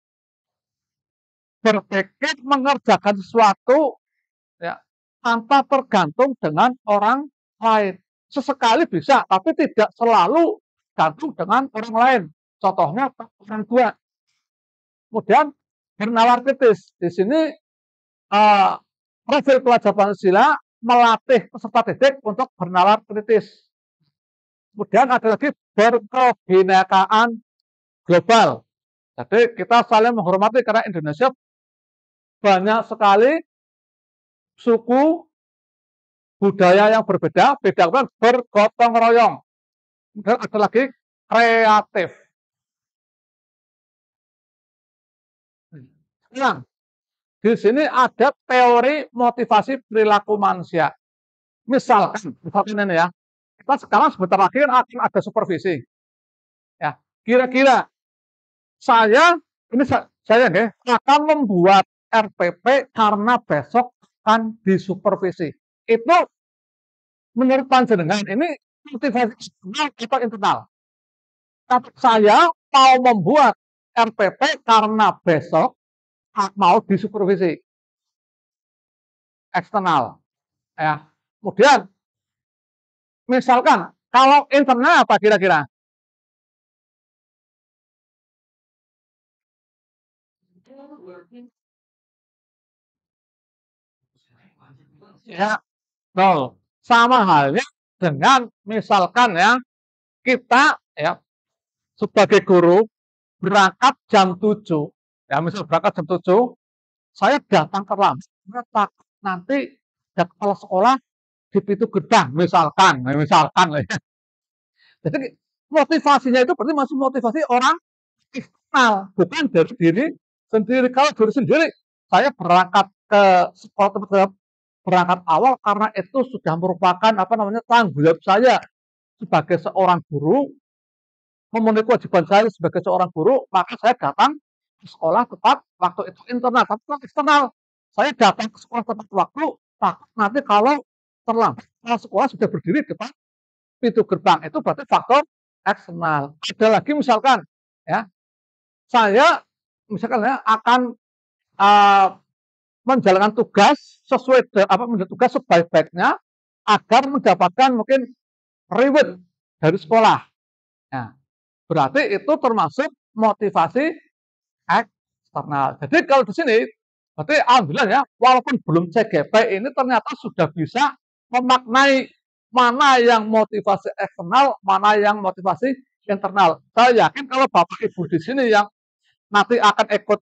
berpikir mengerjakan sesuatu ya tanpa tergantung dengan orang lain. Sesekali bisa, tapi tidak selalu gantung dengan orang lain. Contohnya orang tua. Kemudian bernalar kritis. Di sini profil pelajar Pancasila melatih peserta didik untuk bernalar kritis. Kemudian ada lagi berkebinekaan global. Jadi kita saling menghormati karena Indonesia banyak sekali suku budaya yang berbeda, beda kan bergotong royong. Kemudian ada lagi kreatif. Nah, di sini ada teori motivasi perilaku manusia. Misalkan ini ya, kita sekarang sebentar lagi akan ada supervisi. Ya, kira-kira saya akan membuat RPP karena besok akan disupervisi. Itu menurut panjenengan ini motivasi eksternal atau internal? Tapi saya mau membuat RPP karena besok mau disupervisi. Eksternal. Ya. Kemudian misalkan kalau internal apa kira-kira? Ya, betul. Sama halnya dengan misalkan ya kita ya sebagai guru berangkat jam 7. Ya, misal berangkat jam 7, saya datang terlambat, nanti ada kepala sekolah di pintu gerbang, misalkan ya. Jadi motivasinya itu berarti masih motivasi orang eksternal, bukan dari diri sendiri. Kalau diri sendiri, saya berangkat ke sekolah tempat berangkat awal karena itu sudah merupakan tanggung jawab saya sebagai seorang guru, memenuhi kewajiban saya sebagai seorang guru, maka saya datang ke sekolah tepat waktu itu internal. Tapi kalau eksternal, saya datang ke sekolah tepat waktu, takut nanti kalau terlambat kepala sekolah sudah berdiri di depan pintu gerbang. Itu berarti faktor eksternal. Ada lagi misalkan ya, saya misalkan ya akan menjalankan tugas sesuai menjalankan tugas sebaik-baiknya agar mendapatkan mungkin reward dari sekolah. Nah, berarti itu termasuk motivasi eksternal. Jadi kalau di sini berarti alhamdulillah ya, walaupun belum CGP ini ternyata sudah bisa memaknai mana yang motivasi eksternal, mana yang motivasi internal. Saya yakin kalau Bapak Ibu di sini yang nanti akan ikut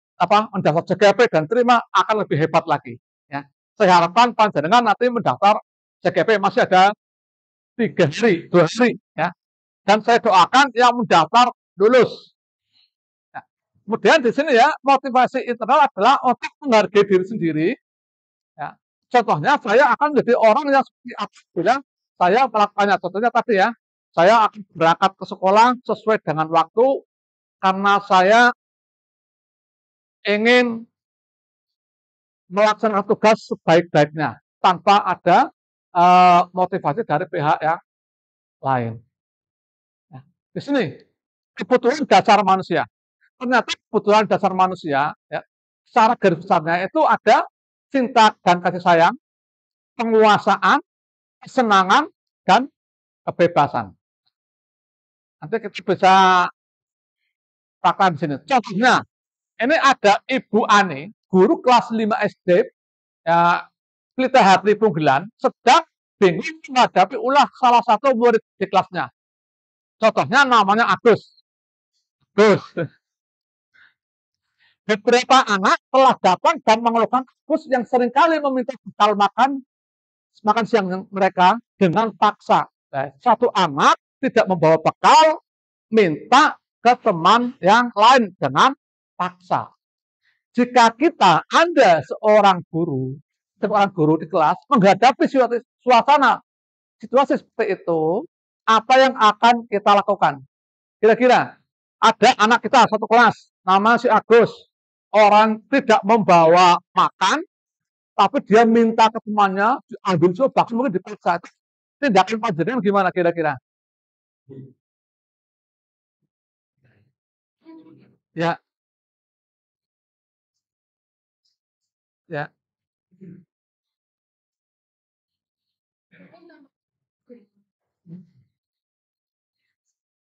mendaftar CGP dan terima akan lebih hebat lagi. Ya, saya harapkan panjenengan nanti mendaftar CGP masih ada 3 hari, 2 hari, ya. Dan saya doakan yang mendaftar lulus. Ya. Kemudian di sini ya motivasi internal adalah untuk menghargai diri sendiri. Ya. Contohnya saya akan menjadi orang yang seperti apa bilang saya melakukannya. Contohnya tadi ya, saya akan berangkat ke sekolah sesuai dengan waktu karena saya ingin melaksanakan tugas sebaik-baiknya tanpa ada motivasi dari pihak yang lain. Nah, di sini kebutuhan dasar manusia. Ternyata kebutuhan dasar manusia, ya, secara garis besarnya itu ada cinta dan kasih sayang, penguasaan, kesenangan, dan kebebasan. Nanti kita bisa praktek di sini. Contohnya, ini ada Ibu Ani, guru kelas 5 SD, ya, Pelita Hati Punggelan, sedang bingung menghadapi ulah salah satu murid di kelasnya. Contohnya namanya Agus. Beberapa anak telah datang dan mengeluhkan Agus yang seringkali meminta bekal makan siang mereka dengan paksa. Satu anak tidak membawa bekal, minta ke teman yang lain dengan paksa. Jika Anda seorang guru di kelas menghadapi suasana situasi seperti itu, apa yang akan kita lakukan? Kira-kira ada anak kita satu kelas, nama si Agus, orang tidak membawa makan, tapi dia minta ke temannya ambil coba, mungkin dipaksa. Tindakan panjenengan gimana kira-kira? Ya. Ya.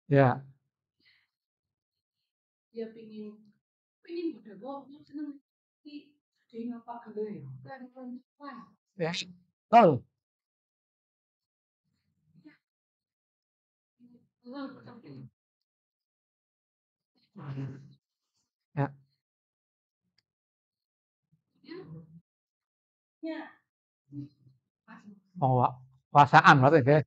Ya.
Dia pingin udah bohong seneng dia ngapa gede kan
Ya. Betul. Ya.
Ya.
Oh, perasaan berarti ya.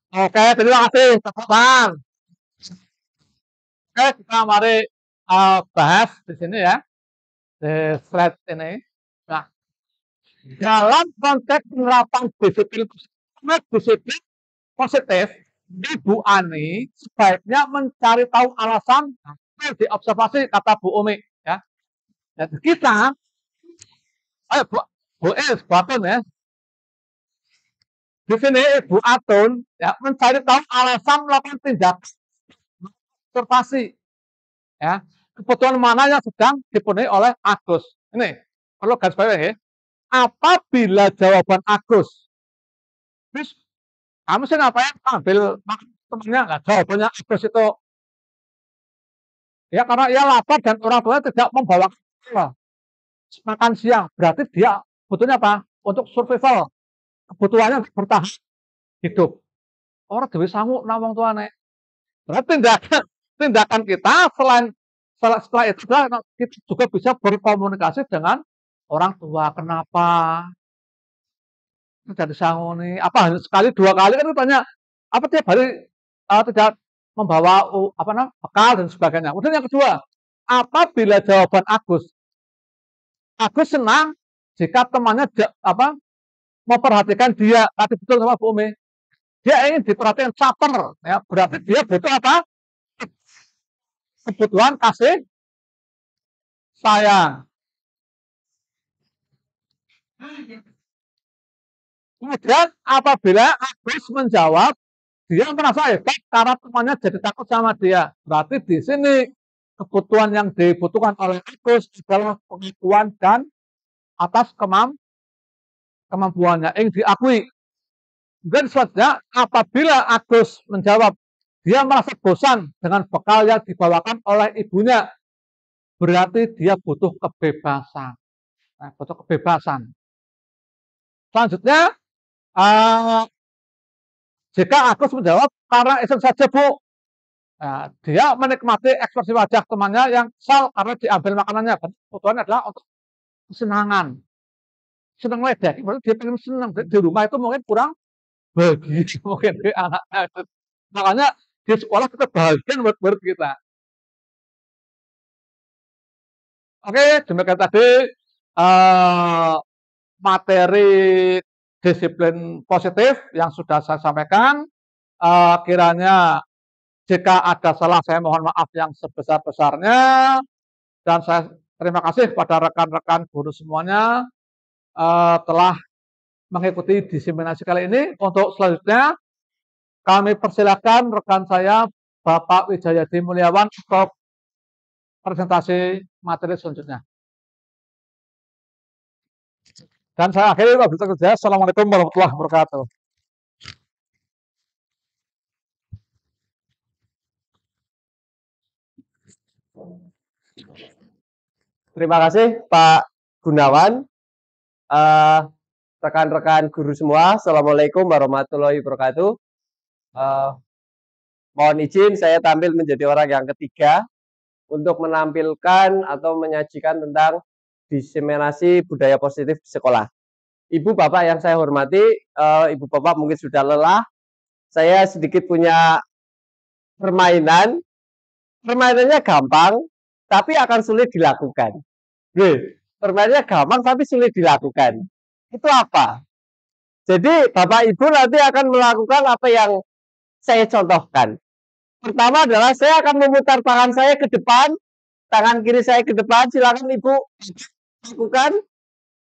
Oke, terima kasih teman-teman. Oke, kita mari bahas di sini ya, di slide ini. Nah, dalam konteks penerapan disiplin positif, Ibu Ani sebaiknya mencari tahu alasan diobservasi kata Bu Umi. Ya. Dan kita, ayo Bu Es, Bu Atun ya. Di sini Ibu Atun ya mencari tahu alasan melakukan tindakan observasi. Ya, kebutuhan mana yang sedang dipenuhi oleh Agus. Ini perlu garis bawah ya. Apabila jawaban Agus, terus kamu sih ngapain ambil makan temannya? Nah, jawabannya Agus itu ya karena ia lapar dan orang tuanya tidak membawa makan siang. Berarti dia butuhnya apa? Untuk survival. Kebutuhannya untuk bertahan hidup. Orang dewe sangu nawang tuane. Berarti tindakan kita setelah itu kita juga bisa berkomunikasi dengan orang tua. Kenapa tidak disangu nih? Apa hanya sekali 2 kali kan tanya apa tiap hari tidak membawa bekal dan sebagainya. Kemudian yang kedua, apabila jawaban Agus senang jika temannya memperhatikan dia. Tadi betul sama Bu Umi. Dia ingin diperhatikan caper, ya, berarti dia butuh apa? Kebutuhan kasih sayang. Kemudian apabila Agus menjawab, dia merasa hebat karena temannya jadi takut sama dia. Berarti di sini kebutuhan yang dibutuhkan oleh Agus adalah pengakuan dan atas kemampuannya yang diakui. Dan selanjutnya apabila Agus menjawab, dia merasa bosan dengan bekal yang dibawakan oleh ibunya. Berarti dia butuh kebebasan. Nah, butuh kebebasan. Selanjutnya, jika Agus menjawab, karena iseng saja Bu. Nah, dia menikmati ekspresi wajah temannya yang kesal karena diambil makanannya. Kebutuhannya adalah untuk kesenangan. Senang ledek, dia pengen senang. Di rumah itu mungkin kurang bahagia mungkin anak-anak. Makanya di sekolah kita bahagia murid-murid kita. Oke, demikian tadi materi disiplin positif yang sudah saya sampaikan. Kiranya jika ada salah saya mohon maaf yang sebesar-besarnya. Dan saya terima kasih kepada rekan-rekan guru semuanya telah mengikuti diseminasi kali ini. Untuk selanjutnya kami persilakan rekan saya Bapak Wijayadi Mulyawan untuk presentasi materi selanjutnya. Dan saya akhiri wabillahi taufiq. Assalamualaikum warahmatullahi wabarakatuh.
Terima kasih Pak Gunawan. Rekan-rekan guru semua, Assalamualaikum warahmatullahi wabarakatuh. Mohon izin saya tampil menjadi orang yang ketiga untuk menampilkan atau menyajikan tentang diseminasi budaya positif di sekolah. Ibu Bapak yang saya hormati, Ibu Bapak mungkin sudah lelah. Saya sedikit punya permainan. Permainannya gampang, tapi akan sulit dilakukan. Permainannya gampang, tapi sulit dilakukan. Itu apa? Jadi Bapak Ibu nanti akan melakukan apa yang saya contohkan. Pertama adalah saya akan memutar tangan saya ke depan, tangan kiri saya ke depan, silakan Ibu lakukan.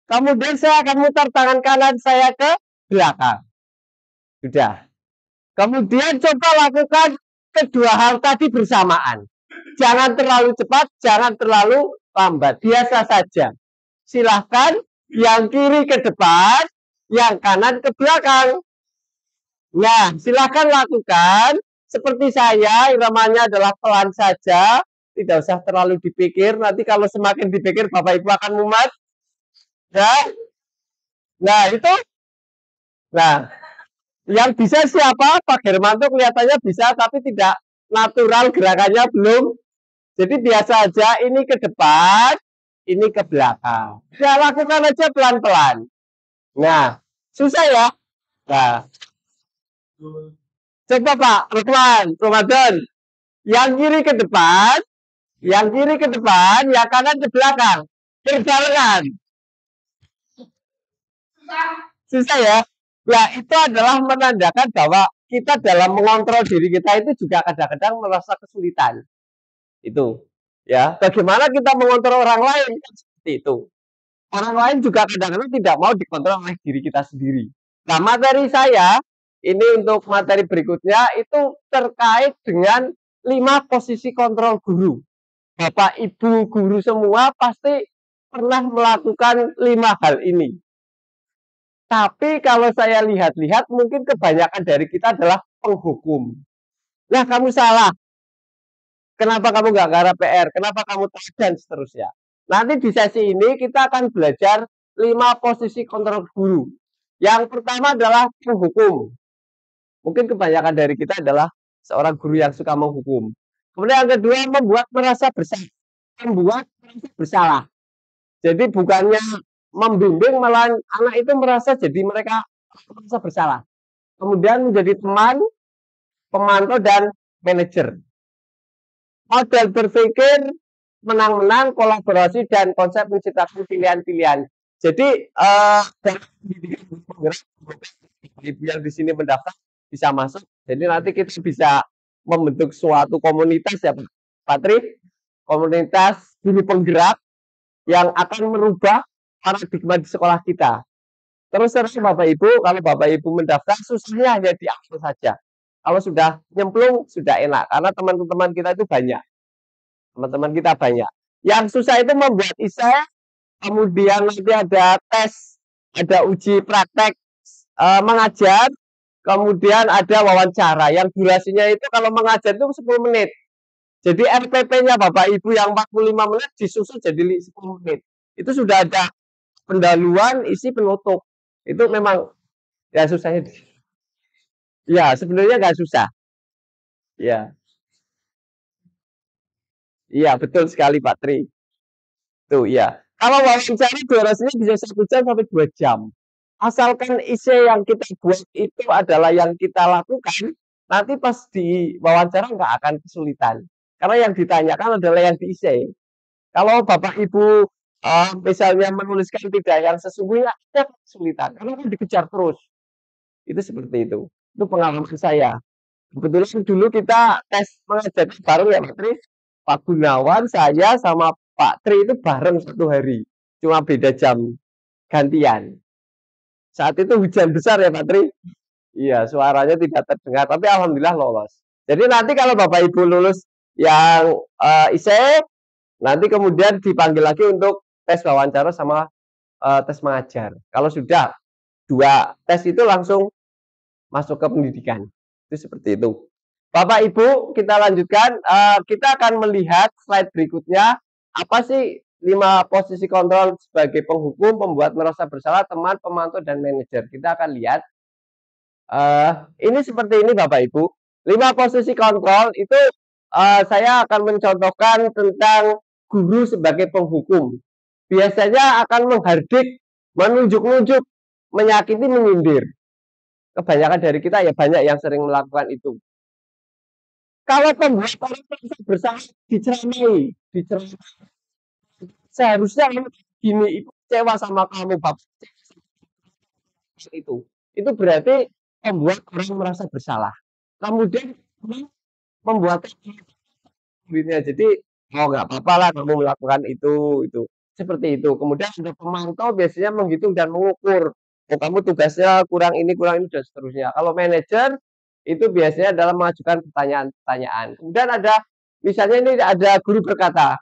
Kemudian saya akan mutar tangan kanan saya ke belakang. Sudah. Kemudian coba lakukan kedua hal tadi bersamaan. Jangan terlalu cepat, jangan terlalu lambat. Biasa saja. Silahkan yang kiri ke depan, yang kanan ke belakang. Nah, silahkan lakukan. Seperti saya, iramanya adalah pelan saja. Tidak usah terlalu dipikir. Nanti kalau semakin dipikir, Bapak Ibu akan mumet. Nah, itu. Nah, yang bisa siapa? Pak Hermanto kelihatannya bisa, tapi tidak natural gerakannya belum. Jadi biasa aja, ini ke depan, ini ke belakang. Ya, lakukan aja pelan-pelan. Nah, susah ya? Nah, coba Pak Ramadan. Yang kiri ke depan, yang kiri ke depan, yang kanan ke belakang. Berbarengan. Susah ya? Nah, itu adalah menandakan bahwa kita dalam mengontrol diri kita itu juga kadang-kadang merasa kesulitan. Itu. Ya, bagaimana kita mengontrol orang lain? Seperti itu. Orang lain juga kadang-kadang tidak mau dikontrol oleh diri kita sendiri. Nah, materi saya ini untuk materi berikutnya itu terkait dengan 5 posisi kontrol guru. Bapak Ibu guru semua pasti pernah melakukan 5 hal ini. Tapi kalau saya lihat-lihat mungkin kebanyakan dari kita adalah penghukum. Nah, kamu salah. Kenapa kamu nggak garap PR? Kenapa kamu tak dan seterusnya? Nanti di sesi ini kita akan belajar 5 posisi kontrol guru. Yang pertama adalah penghukum. Mungkin kebanyakan dari kita adalah seorang guru yang suka menghukum. Kemudian yang kedua, membuat merasa bersalah. Membuat merasa bersalah. Jadi bukannya membimbing, malah anak itu merasa jadi mereka merasa bersalah. Kemudian menjadi teman, pemantau, dan manajer. Model berpikir menang-menang, kolaborasi, dan konsep menciptakan pilihan-pilihan. Jadi dalam pendidikan penggerak ibu yang di sini mendaftar bisa masuk. Jadi nanti kita bisa membentuk suatu komunitas ya Pak Tri, komunitas guru penggerak yang akan merubah paradigma di sekolah kita. Terus Bapak Ibu, kalau Bapak Ibu mendaftar susahnya hanya di awal saja. Kalau sudah nyemplung sudah enak karena teman-teman kita itu banyak. Teman-teman kita banyak. Yang susah itu membuat esai, kemudian nanti ada tes, ada uji praktek mengajar, kemudian ada wawancara yang durasinya itu kalau mengajar itu 10 menit. Jadi RPP-nya Bapak Ibu yang 45 menit disusun jadi 10 menit. Itu sudah ada pendahuluan, isi, penutup. Itu memang ya susahnya. Ya, sebenarnya nggak susah. Ya. Iya, betul sekali Pak Tri. Tuh, ya. Kalau wawancara durasinya bisa 1 jam sampai 2 jam. Asalkan isi yang kita buat itu adalah yang kita lakukan, nanti pas di wawancara nggak akan kesulitan. Karena yang ditanyakan adalah yang diisi. Kalau Bapak Ibu misalnya menuliskan tidak yang sesungguhnya, ada kesulitan. Karena kan dikejar terus. Itu seperti itu. Itu pengalaman saya. Kebetulan dulu kita tes mengajar bareng ya Pak Tri. Pak Gunawan, saya sama Pak Tri itu bareng 1 hari. Cuma beda jam gantian. Saat itu hujan besar ya Pak Tri. Iya, suaranya tidak terdengar, tapi alhamdulillah lolos. Jadi nanti kalau Bapak Ibu lulus yang ISE, nanti kemudian dipanggil lagi untuk tes wawancara sama tes mengajar. Kalau sudah 2 tes itu langsung masuk ke pendidikan. Itu seperti itu. Bapak Ibu, kita lanjutkan. Kita akan melihat slide berikutnya. Apa sih 5 posisi kontrol sebagai penghukum, pembuat merasa bersalah, teman, pemantau, dan manajer. Kita akan lihat. Ini seperti ini Bapak Ibu. 5 posisi kontrol itu saya akan mencontohkan tentang guru sebagai penghukum. Biasanya akan menghardik, menunjuk-nunjuk, menyakiti, menyindir. Kebanyakan dari kita ya banyak yang sering melakukan itu. Kalau pembuat orang merasa bersalah diceramai, seharusnya gini itu kecewa sama kamu Bapak itu berarti membuat orang merasa bersalah. Kemudian membuat dirinya jadi nggak apa-apa lah kamu melakukan itu seperti itu. Kemudian ada pemantau biasanya menghitung dan mengukur. Kamu tugasnya kurang ini dan seterusnya. Kalau manajer itu biasanya dalam mengajukan pertanyaan-pertanyaan. Kemudian ada misalnya ini ada guru berkata,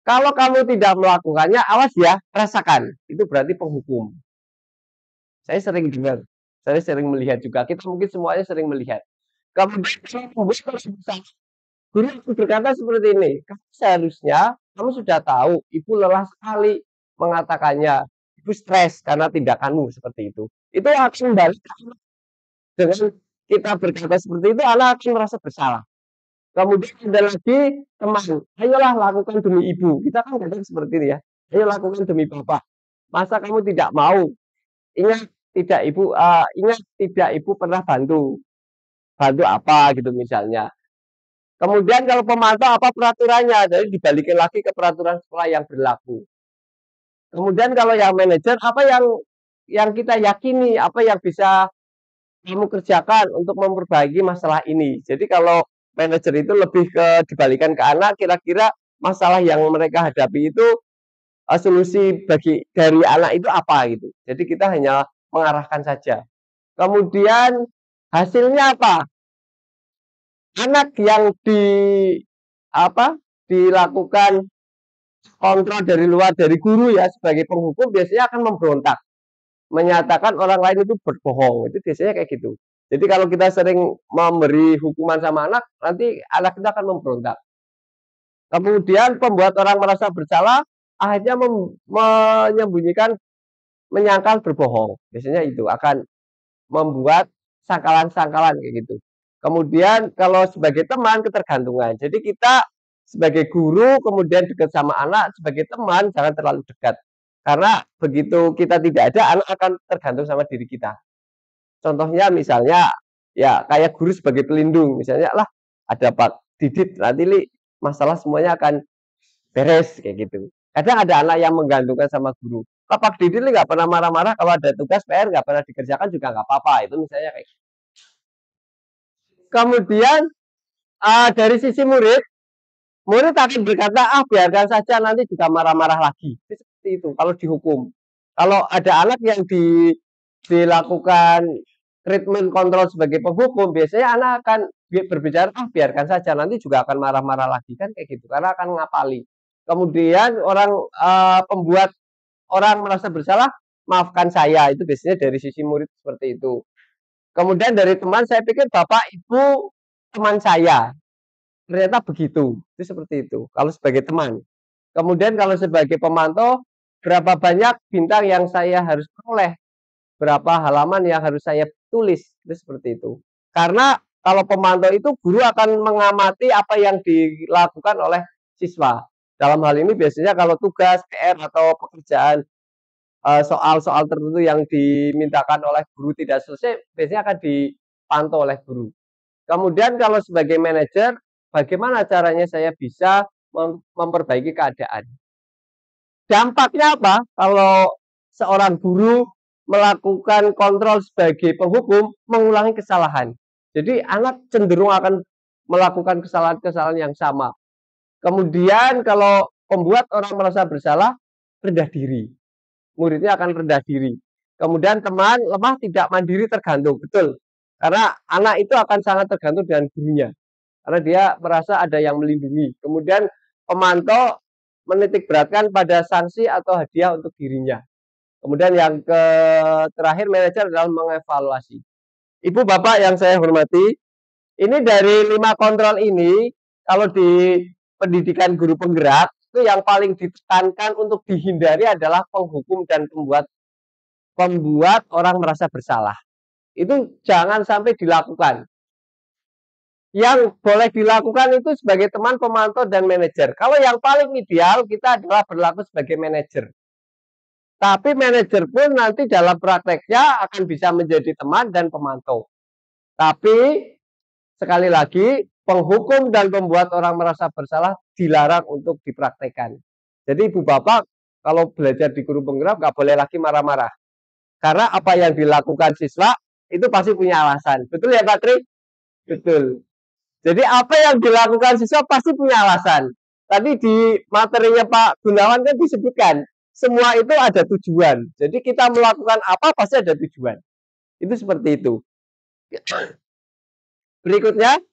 kalau kamu tidak melakukannya, awas ya, rasakan. Itu berarti penghukum. Saya sering dengar, saya sering melihat juga. Kita mungkin semuanya sering melihat. Kemudian guru berkata seperti ini, seharusnya kamu sudah tahu, ibu lelah sekali mengatakannya, ibu stres karena tindakanmu seperti itu. Itu akan balik dengan kita berkata seperti itu, anak akan merasa bersalah. Kemudian ada lagi teman, ayolah lakukan demi ibu. Kita kan kadang seperti ini ya, ayo lakukan demi bapak. Masa kamu tidak mau? Ingat tidak ibu pernah bantu apa gitu misalnya. Kemudian kalau pemantau apa peraturannya, jadi dibalikin lagi ke peraturan sekolah yang berlaku. Kemudian kalau yang manajer apa yang kita yakini, apa yang bisa kamu kerjakan untuk memperbaiki masalah ini. Jadi kalau manajer itu lebih dibalikan ke anak, kira-kira masalah yang mereka hadapi itu solusi dari anak itu apa gitu. Jadi kita hanya mengarahkan saja. Kemudian hasilnya apa? Anak yang dilakukan kontrol dari luar dari guru ya sebagai penghukum biasanya akan memberontak. Menyatakan orang lain itu berbohong. Itu biasanya kayak gitu. Jadi kalau kita sering memberi hukuman sama anak, nanti anak kita akan memberontak. Kemudian pembuat orang merasa bersalah, akhirnya menyembunyikan, menyangkal berbohong. Biasanya itu akan membuat sangkalan-sangkalan kayak gitu. Kemudian kalau sebagai teman, ketergantungan. Jadi kita sebagai guru, kemudian dekat sama anak, sebagai teman, jangan terlalu dekat. Karena begitu kita tidak ada, anak akan tergantung sama diri kita. Contohnya misalnya, ya kayak guru sebagai pelindung. Misalnya lah, ada Pak Didit, nanti masalah semuanya akan beres, kayak gitu. Kadang ada anak yang menggantungkan sama guru. Pak Didi nggak pernah marah-marah kalau ada tugas PR nggak pernah dikerjakan juga nggak apa-apa. Itu misalnya kayak. Kemudian dari sisi murid akan berkata, biarkan saja nanti juga marah-marah lagi. Seperti itu kalau dihukum. Kalau ada anak yang dilakukan treatment kontrol sebagai penghukum, biasanya anak akan berbicara, biarkan saja nanti juga akan marah-marah lagi kan kayak gitu, karena akan ngapali. Kemudian orang pembuat orang merasa bersalah, maafkan saya, itu biasanya dari sisi murid seperti itu. Kemudian dari teman, saya pikir bapak ibu teman saya, ternyata begitu, itu seperti itu. Kalau sebagai teman. Kemudian kalau sebagai pemantau, berapa banyak bintang yang saya harus peroleh, berapa halaman yang harus saya tulis, itu seperti itu. Karena kalau pemantau itu guru akan mengamati apa yang dilakukan oleh siswa. Dalam hal ini biasanya kalau tugas, PR atau pekerjaan soal-soal tertentu yang dimintakan oleh guru tidak selesai, biasanya akan dipantau oleh guru. Kemudian kalau sebagai manajer, bagaimana caranya saya bisa memperbaiki keadaan? Dampaknya apa? Kalau seorang guru melakukan kontrol sebagai penghukum, mengulangi kesalahan. Jadi anak cenderung akan melakukan kesalahan-kesalahan yang sama. Kemudian kalau pembuat orang merasa bersalah, rendah diri. Muridnya akan rendah diri. Kemudian teman lemah tidak mandiri tergantung. Betul. Karena anak itu akan sangat tergantung dengan gurunya. Karena dia merasa ada yang melindungi. Kemudian pemantau menitik beratkan pada sanksi atau hadiah untuk dirinya. Kemudian yang terakhir manajer adalah mengevaluasi. Ibu bapak yang saya hormati, ini dari 5 kontrol ini, kalau di pendidikan guru penggerak, itu yang paling ditekankan untuk dihindari adalah penghukum dan pembuat orang merasa bersalah. Itu jangan sampai dilakukan. Yang boleh dilakukan itu sebagai teman, pemantau, dan manajer. Kalau yang paling ideal kita adalah berlaku sebagai manajer. Tapi manajer pun nanti dalam prakteknya akan bisa menjadi teman dan pemantau. Tapi sekali lagi penghukum dan pembuat orang merasa bersalah dilarang untuk dipraktekkan. Jadi ibu bapak kalau belajar di guru penggerak nggak boleh lagi marah-marah. Karena apa yang dilakukan siswa itu pasti punya alasan. Betul ya Pak Tri? Betul. Jadi apa yang dilakukan siswa pasti punya alasan. Tadi di materinya Pak Gunawan kan disebutkan, semua itu ada tujuan. Jadi kita melakukan apa pasti ada tujuan. Itu seperti itu. Berikutnya,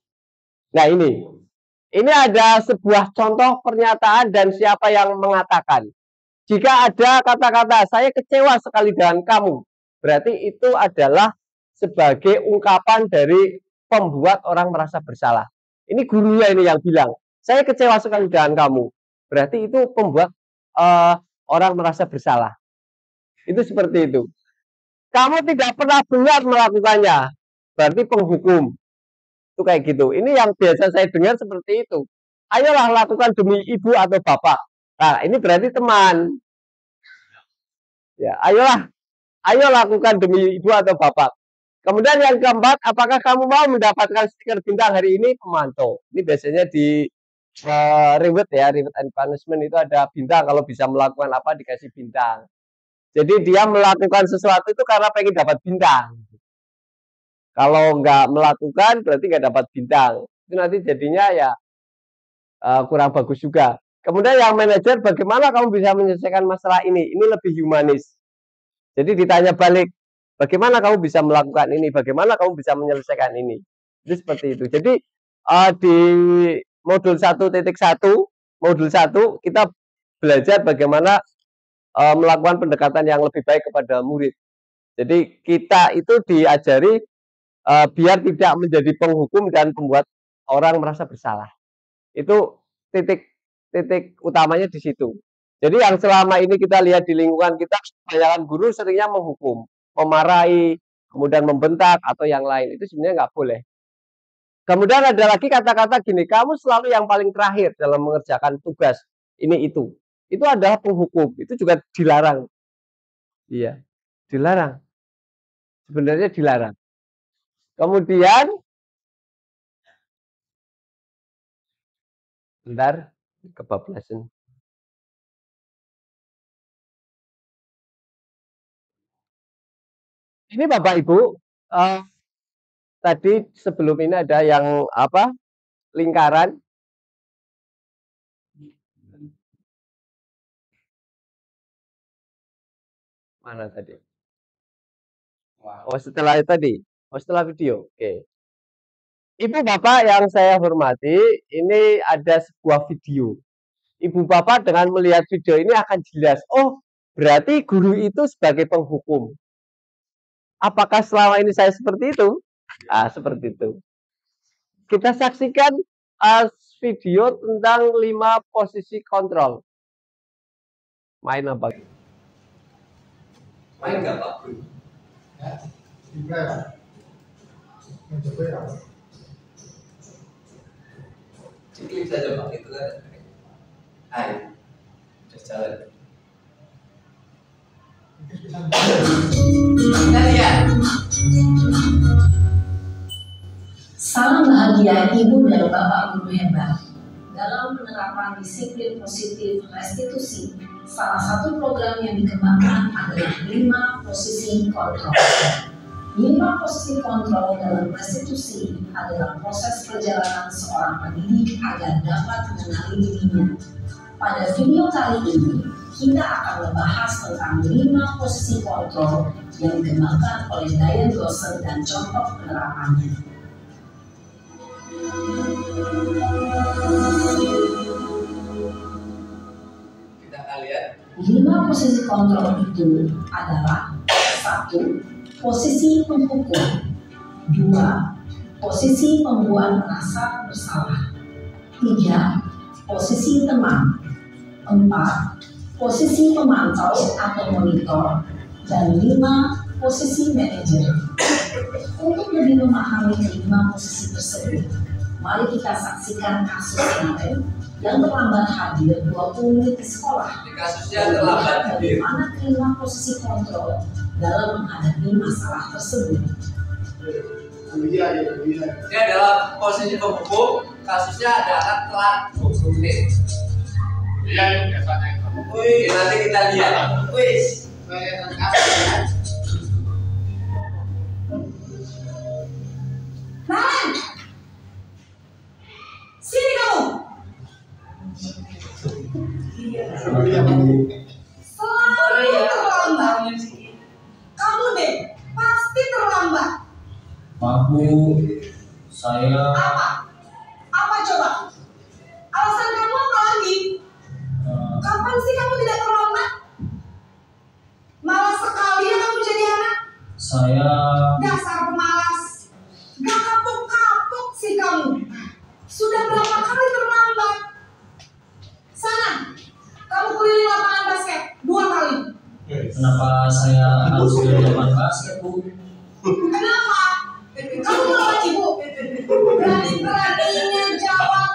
nah ini ada sebuah contoh pernyataan dan siapa yang mengatakan. Jika ada kata-kata, saya kecewa sekali dengan kamu, berarti itu adalah sebagai ungkapan dari pembuat orang merasa bersalah. Ini gurunya ini yang bilang, saya kecewa sekali dengan kamu. Berarti itu pembuat orang merasa bersalah. Itu seperti itu. Kamu tidak pernah benar melakukannya, berarti penghukum. Itu kayak gitu. Ini yang biasa saya dengar seperti itu. Ayolah lakukan demi ibu atau bapak. Nah, ini berarti teman. Ya, ayo lakukan demi ibu atau bapak. Kemudian yang keempat, apakah kamu mau mendapatkan stiker bintang hari ini? Pemantau. Ini biasanya di reward ya, reward and punishment itu ada bintang. Kalau bisa melakukan apa dikasih bintang. Jadi dia melakukan sesuatu itu karena pengen dapat bintang. Kalau nggak melakukan berarti nggak dapat bintang. Itu nanti jadinya ya kurang bagus juga. Kemudian yang manajer, bagaimana kamu bisa menyelesaikan masalah ini? Ini lebih humanis. Jadi ditanya balik, bagaimana kamu bisa melakukan ini? Bagaimana kamu bisa menyelesaikan ini? Itu seperti itu. Jadi di modul 1.1, modul 1 kita belajar bagaimana melakukan pendekatan yang lebih baik kepada murid. Jadi kita itu diajari biar tidak menjadi penghukum dan membuat orang merasa bersalah. Itu titik utamanya di situ. Jadi yang selama ini kita lihat di lingkungan kita, kebanyakan guru seringnya menghukum, memarahi, kemudian membentak atau yang lain. Itu sebenarnya nggak boleh. Kemudian ada lagi kata-kata gini, kamu selalu yang paling terakhir dalam mengerjakan tugas ini itu. Itu adalah penghukum. Itu juga dilarang. Iya, dilarang. Sebenarnya dilarang. Kemudian, bentar, kebablasan. Ini Bapak Ibu, tadi sebelum ini ada yang apa? Lingkaran. Mana tadi? Oh, setelah itu tadi. Oh, setelah video. Oke. Ibu Bapak yang saya hormati, ini ada sebuah video. Ibu Bapak dengan melihat video ini akan jelas, oh, berarti guru itu sebagai penghukum. Apakah selama ini saya seperti itu? Seperti itu. Kita saksikan video tentang 5 posisi kontrol. Main apa? Main nggak Pak?
Ya, dimulai Pak. Mencoba ya Pak.
Klik saja Pak, itu kan. Ayo, sudah jalan. Kita lihat.
Salam bahagia Ibu dan Bapak guru hebat. Dalam penerapan disiplin positif restitusi, salah satu program yang dikembangkan adalah 5 posisi kontrol. 5 posisi kontrol dalam restitusi adalah proses perjalanan seorang pendidik agar dapat mengenali dirinya. Pada video kali ini, kita akan membahas tentang 5 posisi kontrol yang dikembangkan oleh Diane Dawson dan contoh penerapannya.
Kita akan lihat
5 posisi kontrol itu adalah 1. Posisi penghukum, 2. Posisi pembuat merasa bersalah, 3. Posisi teman, 4. Posisi pemantau atau monitor, dan 5. Posisi manajer. Untuk lebih memahami kelima posisi tersebut, mari kita saksikan kasus kemarin yang terlambat hadir 20 menit di sekolah.
di kasusnya terlambat hadir.
Bagaimana kelima posisi kontrol dalam menghadapi masalah tersebut.
Ini adalah posisi penghukum, kasusnya ada anak telat 20 menit.
Iya, yang biasanya.
Wih, nanti kita lihat. Wih,
Nalan! Sini kamu! Selalu terlambat. Kamu deh, pasti terlambat.
Aku, saya
Apa? Apa coba? Alasan kamu apa lagi? Kapan sih kamu tidak terlambat? Malas sekali ya kamu jadi anak.
saya
Dasar pemalas. Gak kapok-kapok sih kamu. Sudah berapa kali terlambat? Sana, kamu keliling lapangan basket 2 kali.
kenapa saya harus di lapangan basket, Bu?
Kenapa? Kamu melawan ibu. Berani-beraninya jawab.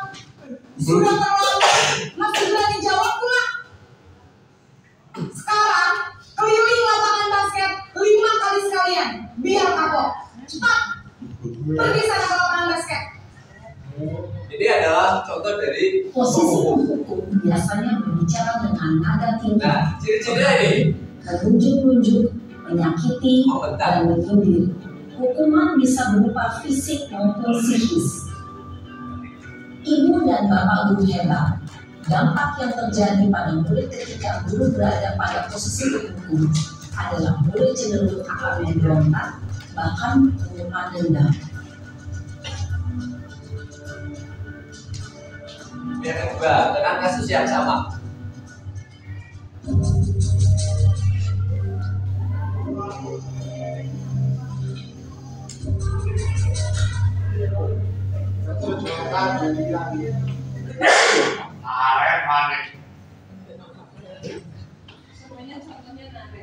Sudah terlambat, masih berani jawab pula. Sekarang keliling lapangan basket 5 kali sekalian. Biar kapok. Cepat. Pergi sana ke lapangan basket.
ini adalah contoh dari
Posisi penghukum biasanya berbicara dengan nada tinggi,
Nah, ciri-cirinya ini.
menunjuk-nunjuk, menyakiti,
Membentak.
dan menyindir. Hukuman bisa berupa fisik maupun psikis. Ibu dan Bapak guru hebat, dampak yang terjadi pada murid ketika guru berada pada posisi penghukum adalah murid cenderung akan memberontak, bahkan menyimpan dendam.
Yang kedua, dengan kasus yang sama.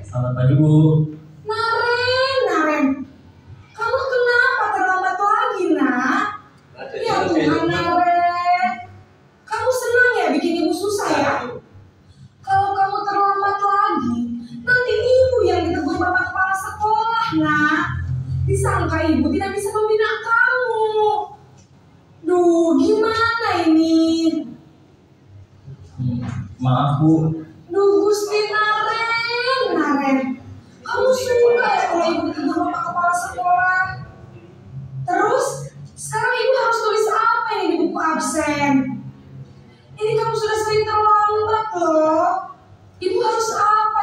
Selamat pagi, Bu.
Naren. Kamu kenapa terlambat lagi, nak? Ya Tuhan, Naren. Kamu senang ya bikin ibu susah ya? Kalau kamu terlambat lagi, nanti ibu yang ditegur bapak kepala sekolah, nak. Disangka ibu tidak bisa membina kamu. Duh, gimana ini?
Maaf, Bu.
Duh, Gusti Naren. Kamu suka ya kalau ibu ditegur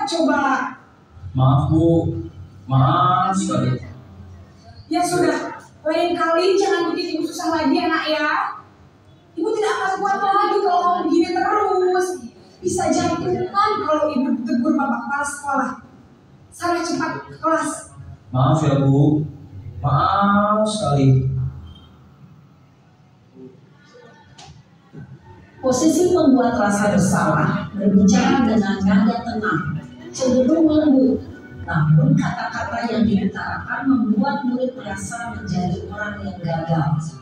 coba?
Maaf Bu, maaf sekali.
Ya sudah, lain kali jangan bikin ibu susah lagi ya nak ya. Ibu tidak akan kuat lagi kalau kamu begini terus. Bisa jantungan kalau ibu tegur bapak kepala sekolah. Sana cepat ke kelas.
Maaf ya Bu, maaf sekali.
Posisi membuat rasa bersalah, berbicara dengan nada tenang, cenderung lembut. Namun kata-kata yang diutarakan membuat murid merasa menjadi orang yang gagal.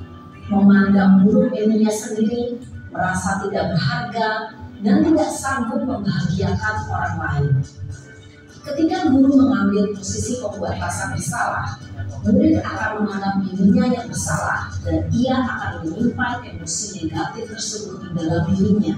Memandang buruk dirinya sendiri, merasa tidak berharga, dan tidak sanggup membahagiakan orang lain. Ketika guru mengambil posisi pembuat rasa bersalah, murid akan menganggap dirinya yang bersalah dan ia akan menyimpan emosi negatif tersebut di dalam dirinya.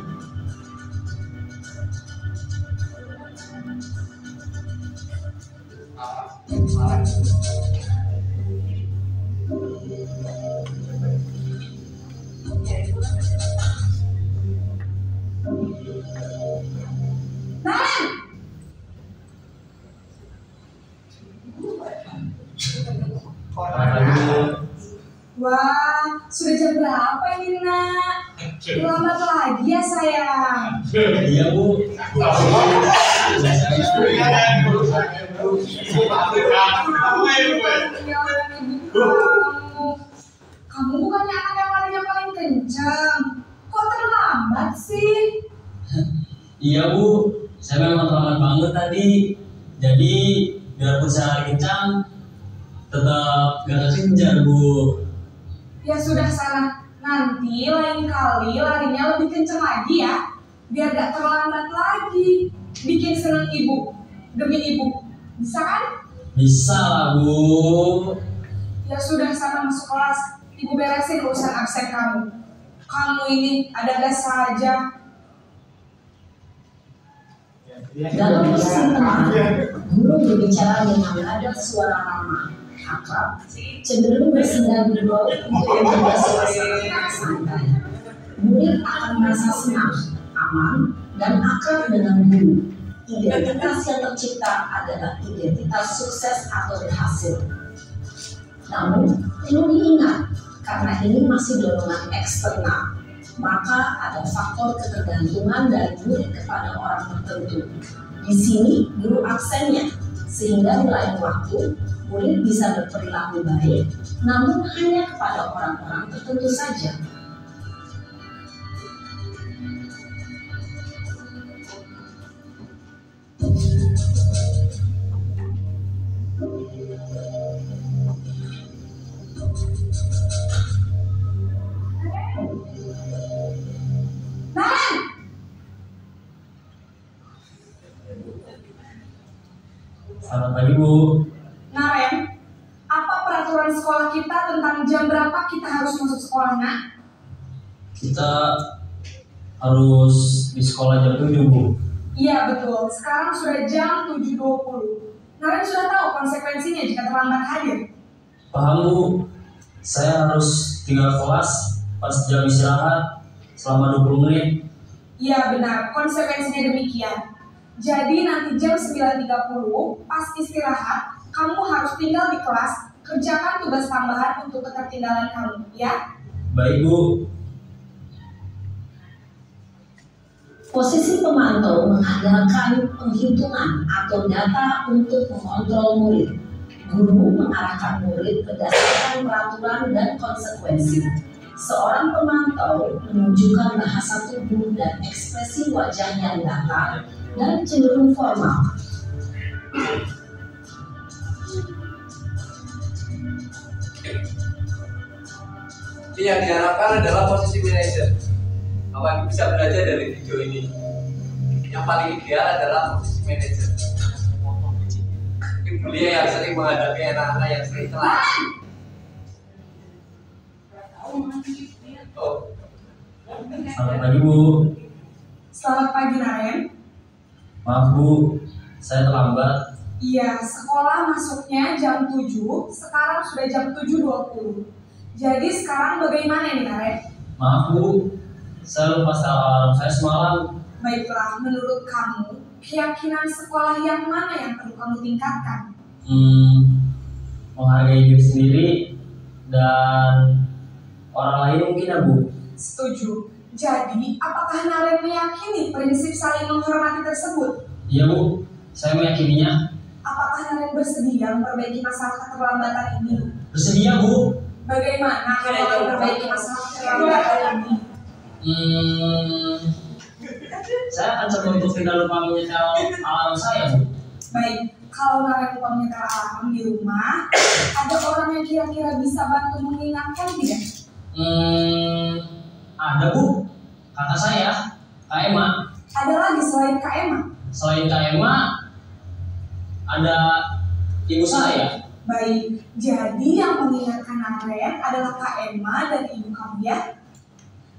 Wah, sudah jam berapa ini nak? Lambat lagi ya sayang.
Iya Bu.
Kamu bukannya anak yang larinya paling kencang. Kok terlambat sih?
Iya Bu, saya memang terlambat banget tadi. Jadi biarpun saya lari kencang, tetap gak kejar Bu.
Ya sudah sana. Nanti lain kali larinya lebih kencang lagi ya. Biar gak terlambat lagi. Bikin senang ibu. Demi ibu. Bisa kan?
Bisa lah Bu.
Ya sudah sana masuk kelas. Ibu beresin urusan absen kamu. Kamu ini ada-ada saja.
Dalam posisi tenang, guru berbicara dengan nada suara ramah, akrab, cenderung bersenda gurau untuk menjaga suasana santai. Murid akan merasa senang, aman, dan akrab dengan guru. Identitas yang tercipta adalah identitas sukses atau berhasil. Namun, perlu diingat, karena ini masih dorongan eksternal, maka ada faktor ketergantungan dari murid kepada orang tertentu. Di sini guru aksennya, sehingga di lain waktu murid bisa berperilaku baik, namun hanya kepada orang-orang tertentu saja.
Selamat pagi Bu.
Naren, apa peraturan sekolah kita tentang jam berapa kita harus masuk sekolah nak?
Kita harus di sekolah jam 7 Bu.
Iya betul, sekarang sudah jam 7.20. Naren sudah tahu konsekuensinya jika terlambat hadir.
Paham Bu. Saya harus tinggal kelas pas jam istirahat selama 20 menit.
Iya benar, konsekuensinya demikian. Jadi nanti jam 9.30 pas istirahat, kamu harus tinggal di kelas, kerjakan tugas tambahan untuk ketertinggalan kamu, ya?
Baik Bu.
Posisi pemantau mengandalkan penghitungan atau data untuk mengontrol murid. Guru mengarahkan murid berdasarkan peraturan dan konsekuensi. Seorang pemantau menunjukkan bahasa tubuh dan ekspresi wajah yang datar dan cenderung formal.
Ini yang diharapkan adalah posisi manajer. Bapak bisa belajar dari video ini. Yang paling ideal adalah posisi manajer. Ibu dia yang sering menghadapi anak-anak yang sering telat. Oh.
Selamat pagi Bu.
Selamat pagi Naren.
Maaf Bu, saya terlambat.
Iya, sekolah masuknya jam 7, sekarang sudah jam 7.20. Jadi sekarang bagaimana nih Naren?
Maaf Bu, saya lupa setel alarm saya semalam.
Baiklah, menurut kamu, keyakinan sekolah yang mana yang perlu kamu tingkatkan?
Menghargai diri sendiri dan orang lain mungkin ya Bu.
Setuju. Jadi, apakah Naren meyakini prinsip saling menghormati tersebut?
Iya Bu, saya meyakininya.
Apakah Naren bersedia memperbaiki masalah keterlambatan ini?
Bersedia Bu.
Bagaimana kalau memperbaiki masalah keterlambatan ini?
Saya akan coba untuk tidak lupa menyetel alarm saya Bu.
Baik, kalau Naren lupa menyetel alarm di rumah, ada orang yang kira-kira bisa bantu mengingatkan tidak?
Ada Bu, kakak saya, Kak Emma.
Ada lagi selain Kak Emma?
Selain Kak Emma, ada ibu saya.
Baik, jadi yang mengingatkan Naren adalah Kak Emma dan ibu kamu ya?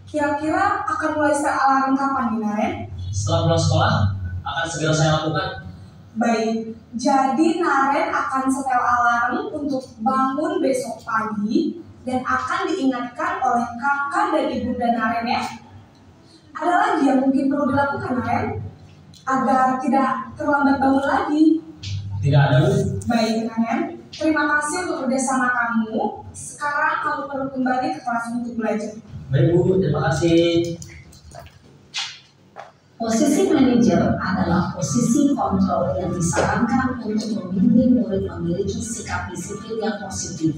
Kira-kira akan mulai set alarm kapan nih Naren?
Setelah pulang sekolah, akan segera saya lakukan.
Baik, jadi Naren akan setel alarm untuk bangun besok pagi dan akan diingatkan oleh kakak dan ibunda Naren ya. Ada lagi yang mungkin perlu dilakukan Naren agar tidak terlambat bangun lagi?
Tidak ada Bu.
Baik Naren, terima kasih untuk kerjasama kamu. Sekarang kamu perlu kembali ke kelas untuk belajar.
Baik Bu, terima kasih.
Posisi manajer adalah posisi kontrol yang disarankan untuk membimbing murid memiliki sikap disiplin yang positif,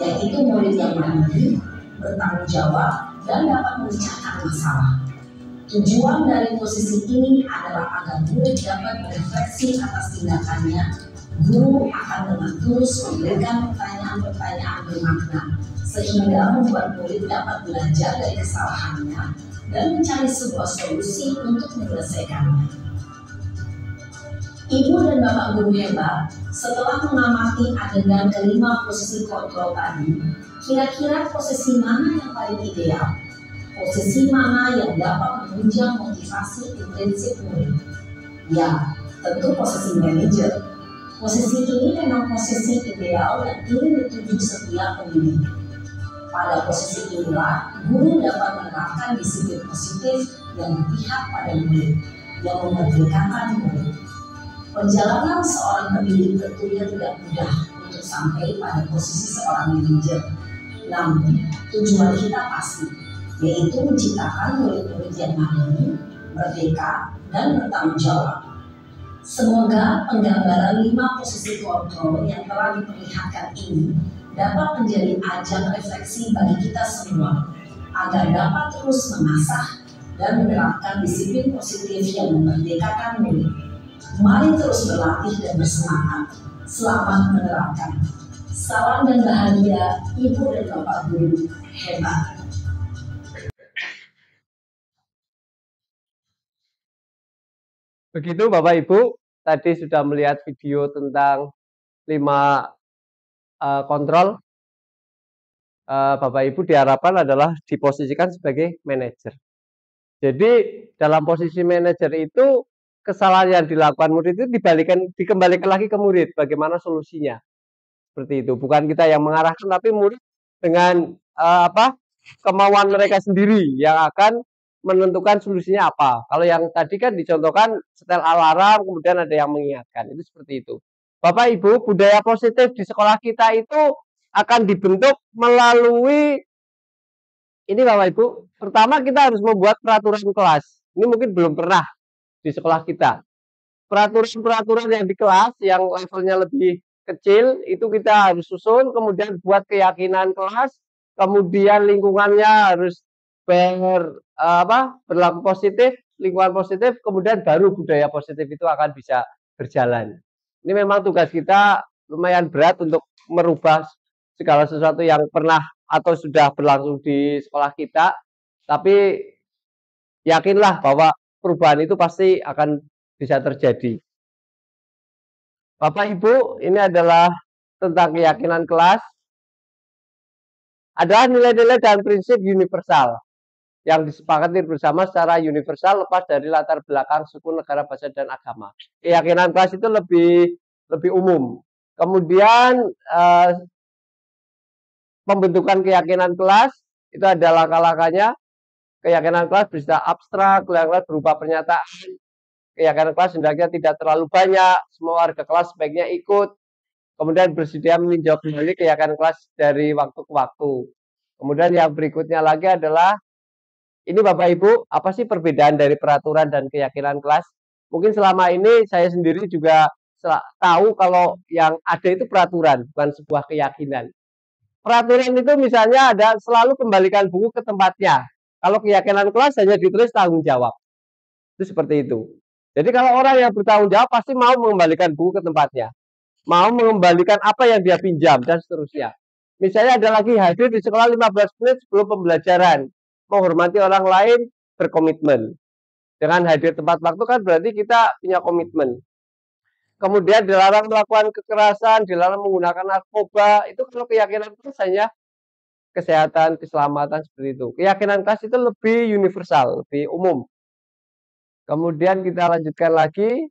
yaitu murid yang mandiri, bertanggung jawab, dan dapat memecahkan masalah. Tujuan dari posisi ini adalah agar murid dapat berefleksi atas tindakannya. Guru akan dengan terus memberikan pertanyaan-pertanyaan bermakna, sehingga membuat murid dapat belajar dari kesalahannya dan mencari sebuah solusi untuk menyelesaikannya. Ibu dan Bapak guru hebat, setelah mengamati adegan kelima posisi kontrol tadi, kira-kira posisi mana yang paling ideal? Posisi mana yang dapat menunjang motivasi intrinsik murid? Ya, tentu posisi manajer. Posisi ini memang posisi ideal yang ingin dituju setiap pendidik. Pada posisi inilah, guru dapat menerapkan disiplin positif yang berpihak pada murid, yang memerdekakan murid. Perjalanan seorang pendidik tentunya tidak mudah untuk sampai pada posisi seorang manajer. Namun, tujuan kita pasti, yaitu menciptakan murid-murid yang mandiri, merdeka, dan bertanggung jawab. Semoga penggambaran 5 posisi kontrol yang telah diperlihatkan ini dapat menjadi ajang refleksi bagi kita semua agar dapat terus mengasah dan menerapkan disiplin positif yang memerdekakan murid. Mari terus berlatih dan bersemangat. Selamat menerapkan. Salam dan bahagia Ibu dan Bapak guru hebat.
Begitu Bapak Ibu, tadi sudah melihat video tentang 5 kontrol. Bapak Ibu diharapkan adalah diposisikan sebagai manajer. Jadi dalam posisi manajer itu kesalahan yang dilakukan murid itu dikembalikan lagi ke murid, bagaimana solusinya. Seperti itu, bukan kita yang mengarahkan, tapi murid dengan kemauan mereka sendiri yang akan menentukan solusinya apa. Kalau yang tadi kan dicontohkan setel alarm, kemudian ada yang mengingatkan, itu seperti itu. Bapak Ibu, budaya positif di sekolah kita itu akan dibentuk melalui ini Bapak Ibu. Pertama kita harus membuat peraturan kelas. Ini mungkin belum pernah di sekolah kita. Peraturan-peraturan yang di kelas yang levelnya lebih kecil itu kita harus susun, kemudian buat keyakinan kelas, kemudian lingkungannya harus berlaku positif, lingkungan positif, kemudian baru budaya positif itu akan bisa berjalan. Ini memang tugas kita lumayan berat untuk merubah segala sesuatu yang pernah atau sudah berlangsung di sekolah kita, tapi yakinlah bahwa perubahan itu pasti akan bisa terjadi. Bapak Ibu, ini adalah tentang keyakinan kelas. Adalah nilai-nilai dan prinsip universal yang disepakati bersama secara universal lepas dari latar belakang suku, negara, bahasa, dan agama. Keyakinan kelas itu lebih umum. Kemudian pembentukan keyakinan kelas itu ada langkah-langkahnya. Keyakinan kelas bisa abstrak, kelas berupa pernyataan, keyakinan kelas hendaknya tidak terlalu banyak, semua warga kelas sebaiknya ikut, kemudian bersedia meninjau kembali keyakinan kelas dari waktu ke waktu. Kemudian yang berikutnya lagi adalah, ini Bapak Ibu, apa sih perbedaan dari peraturan dan keyakinan kelas? Mungkin selama ini saya sendiri juga tahu kalau yang ada itu peraturan, bukan sebuah keyakinan. Peraturan itu misalnya ada selalu kembalikan buku ke tempatnya. Kalau keyakinan kelas hanya ditulis tanggung jawab. Itu seperti itu. Jadi kalau orang yang bertanggung jawab pasti mau mengembalikan buku ke tempatnya. Mau mengembalikan apa yang dia pinjam dan seterusnya. Misalnya ada lagi hadir di sekolah 15 menit sebelum pembelajaran. Menghormati orang lain, berkomitmen. Dengan hadir tepat waktu kan berarti kita punya komitmen. Kemudian dilarang melakukan kekerasan, dilarang menggunakan narkoba. Itu kalau keyakinan kelas hanya kesehatan, keselamatan seperti itu. Keyakinan kelas itu lebih universal, lebih umum. Kemudian kita lanjutkan lagi.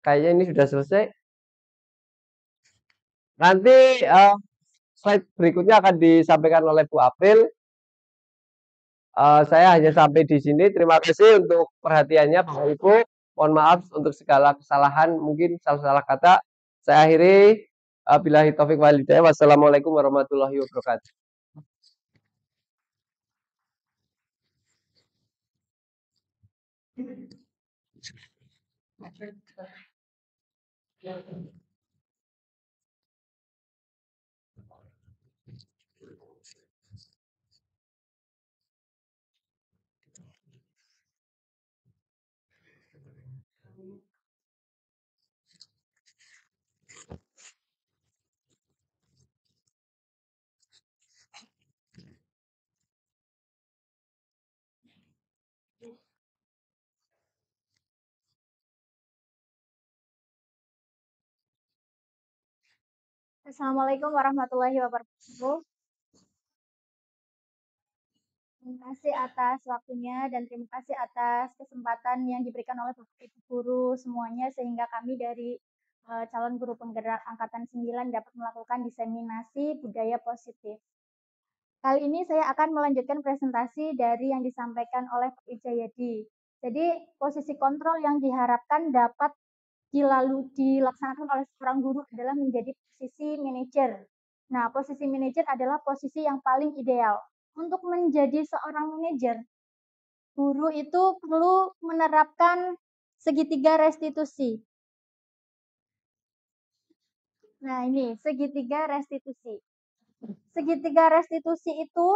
Kayaknya ini sudah selesai. Nanti slide berikutnya akan disampaikan oleh Bu April. Saya hanya sampai di sini. Terima kasih untuk perhatiannya Bapak Ibu. Mohon maaf untuk segala kesalahan, mungkin salah-salah kata. Saya akhiri. Billahi taufik wal hidayah. Wassalamualaikum warahmatullahi wabarakatuh.
Assalamualaikum warahmatullahi wabarakatuh. Terima kasih atas waktunya dan terima kasih atas kesempatan yang diberikan oleh Bapak Ibu guru semuanya sehingga kami dari calon guru penggerak angkatan 9 dapat melakukan diseminasi budaya positif. Kali ini saya akan melanjutkan presentasi dari yang disampaikan oleh Pak Wijayadi. Jadi posisi kontrol yang diharapkan dapat dilaksanakan oleh seorang guru adalah menjadi posisi manajer. Nah, posisi manajer adalah posisi yang paling ideal. Untuk menjadi seorang manajer, guru itu perlu menerapkan segitiga restitusi. Nah, ini segitiga restitusi. Segitiga restitusi itu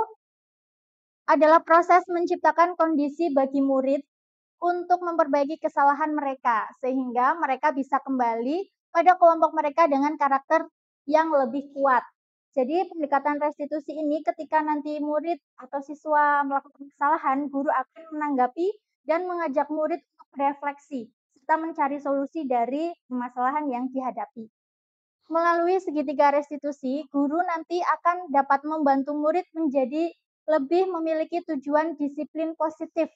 adalah proses menciptakan kondisi bagi murid untuk memperbaiki kesalahan mereka, sehingga mereka bisa kembali pada kelompok mereka dengan karakter yang lebih kuat. Jadi pendekatan restitusi ini ketika nanti murid atau siswa melakukan kesalahan, guru akan menanggapi dan mengajak murid untuk berefleksi, serta mencari solusi dari permasalahan yang dihadapi. Melalui segitiga restitusi, guru nanti akan dapat membantu murid menjadi lebih memiliki tujuan disiplin positif,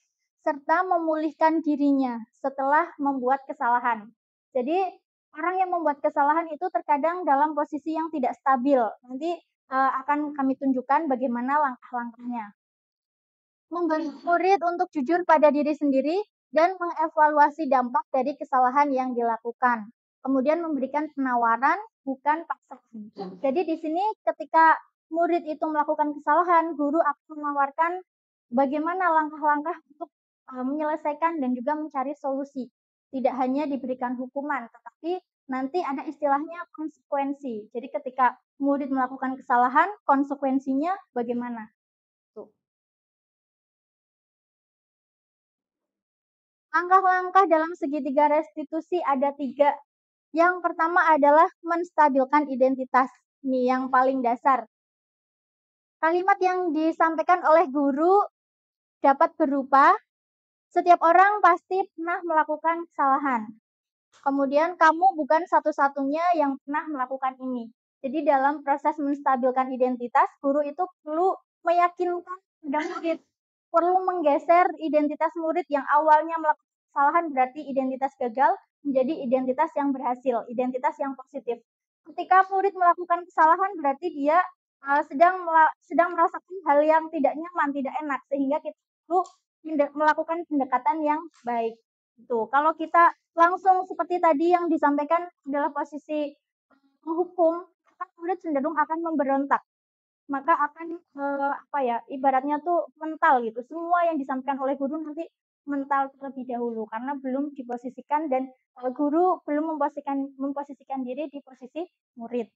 serta memulihkan dirinya setelah membuat kesalahan. Jadi, orang yang membuat kesalahan itu terkadang dalam posisi yang tidak stabil. Nanti akan kami tunjukkan bagaimana langkah-langkahnya. Membantu murid untuk jujur pada diri sendiri dan mengevaluasi dampak dari kesalahan yang dilakukan. Kemudian memberikan penawaran, bukan paksaan. Jadi di sini ketika murid itu melakukan kesalahan, guru akan menawarkan bagaimana langkah-langkah untuk menyelesaikan dan juga mencari solusi. Tidak hanya diberikan hukuman, tetapi nanti ada istilahnya konsekuensi. Jadi ketika murid melakukan kesalahan, konsekuensinya bagaimana? Tuh. Langkah-langkah dalam segitiga restitusi ada 3. Yang pertama adalah menstabilkan identitas. Ini yang paling dasar. Kalimat yang disampaikan oleh guru dapat berupa, setiap orang pasti pernah melakukan kesalahan. Kemudian kamu bukan satu-satunya yang pernah melakukan ini. Jadi dalam proses menstabilkan identitas, guru itu perlu meyakinkan pada murid, perlu menggeser identitas murid yang awalnya melakukan kesalahan berarti identitas gagal menjadi identitas yang berhasil, identitas yang positif. Ketika murid melakukan kesalahan berarti dia sedang merasakan hal yang tidak nyaman, tidak enak, sehingga kita perlu melakukan pendekatan yang baik. Tuh, kalau kita langsung seperti tadi yang disampaikan adalah posisi menghukum, maka murid cenderung akan memberontak. Maka akan ibaratnya tuh mental gitu. Semua yang disampaikan oleh guru nanti mental terlebih dahulu karena belum diposisikan dan guru belum memposisikan diri di posisi murid.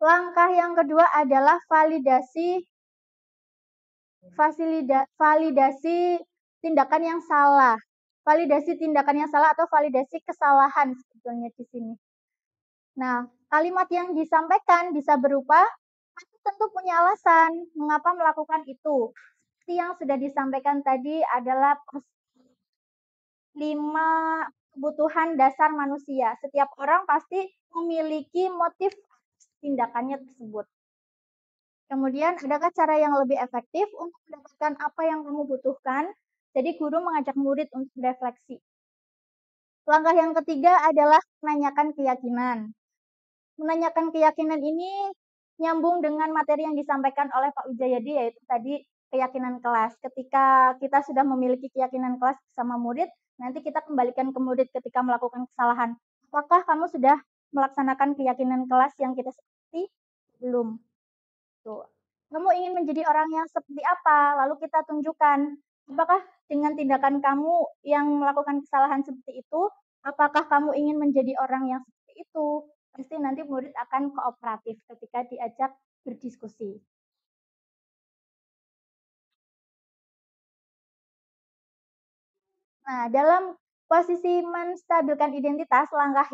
Langkah yang kedua adalah validasi tindakan yang salah. Validasi tindakan yang salah atau validasi kesalahan sebetulnya di sini. Nah, kalimat yang disampaikan bisa berupa tentu punya alasan mengapa melakukan itu. Seperti yang sudah disampaikan tadi adalah 5 kebutuhan dasar manusia. Setiap orang pasti memiliki motif tindakannya tersebut. Kemudian, adakah cara yang lebih efektif untuk mendapatkan apa yang kamu butuhkan? Jadi, guru mengajak murid untuk berefleksi. Langkah yang ketiga adalah menanyakan keyakinan. Menanyakan keyakinan ini nyambung dengan materi yang disampaikan oleh Pak Wijayadi, yaitu tadi keyakinan kelas. Ketika kita sudah memiliki keyakinan kelas bersama murid, nanti kita kembalikan ke murid ketika melakukan kesalahan. Apakah kamu sudah melaksanakan keyakinan kelas yang kita sepakati? Belum. Tuh. Kamu ingin menjadi orang yang seperti apa? Lalu kita tunjukkan, apakah dengan tindakan kamu yang melakukan kesalahan seperti itu, apakah kamu ingin menjadi orang yang seperti itu? Pasti nanti murid akan kooperatif ketika diajak berdiskusi. Nah, dalam posisi menstabilkan identitas, langkah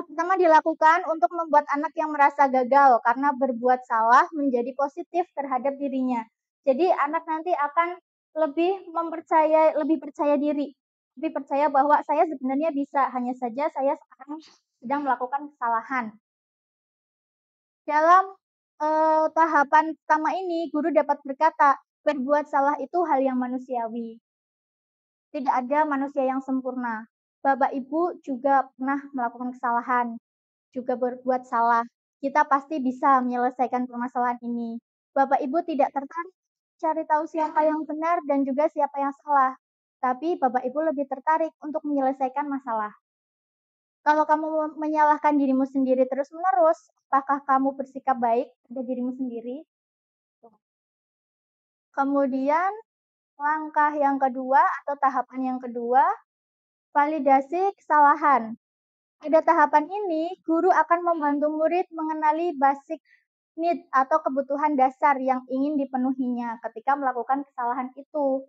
pertama dilakukan untuk membuat anak yang merasa gagal karena berbuat salah menjadi positif terhadap dirinya. Jadi anak nanti akan lebih percaya diri, lebih percaya bahwa saya sebenarnya bisa, hanya saja saya sekarang sedang melakukan kesalahan. Dalam tahapan pertama ini, guru dapat berkata, berbuat salah itu hal yang manusiawi. Tidak ada manusia yang sempurna. Bapak Ibu juga pernah melakukan kesalahan, juga berbuat salah. Kita pasti bisa menyelesaikan permasalahan ini. Bapak Ibu tidak tertarik cari tahu siapa yang benar dan juga siapa yang salah. Tapi Bapak Ibu lebih tertarik untuk menyelesaikan masalah. Kalau kamu menyalahkan dirimu sendiri terus-menerus, apakah kamu bersikap baik pada dirimu sendiri? Kemudian, langkah yang kedua atau tahapan yang kedua, validasi kesalahan. Pada tahapan ini, guru akan membantu murid mengenali basic need atau kebutuhan dasar yang ingin dipenuhinya ketika melakukan kesalahan itu.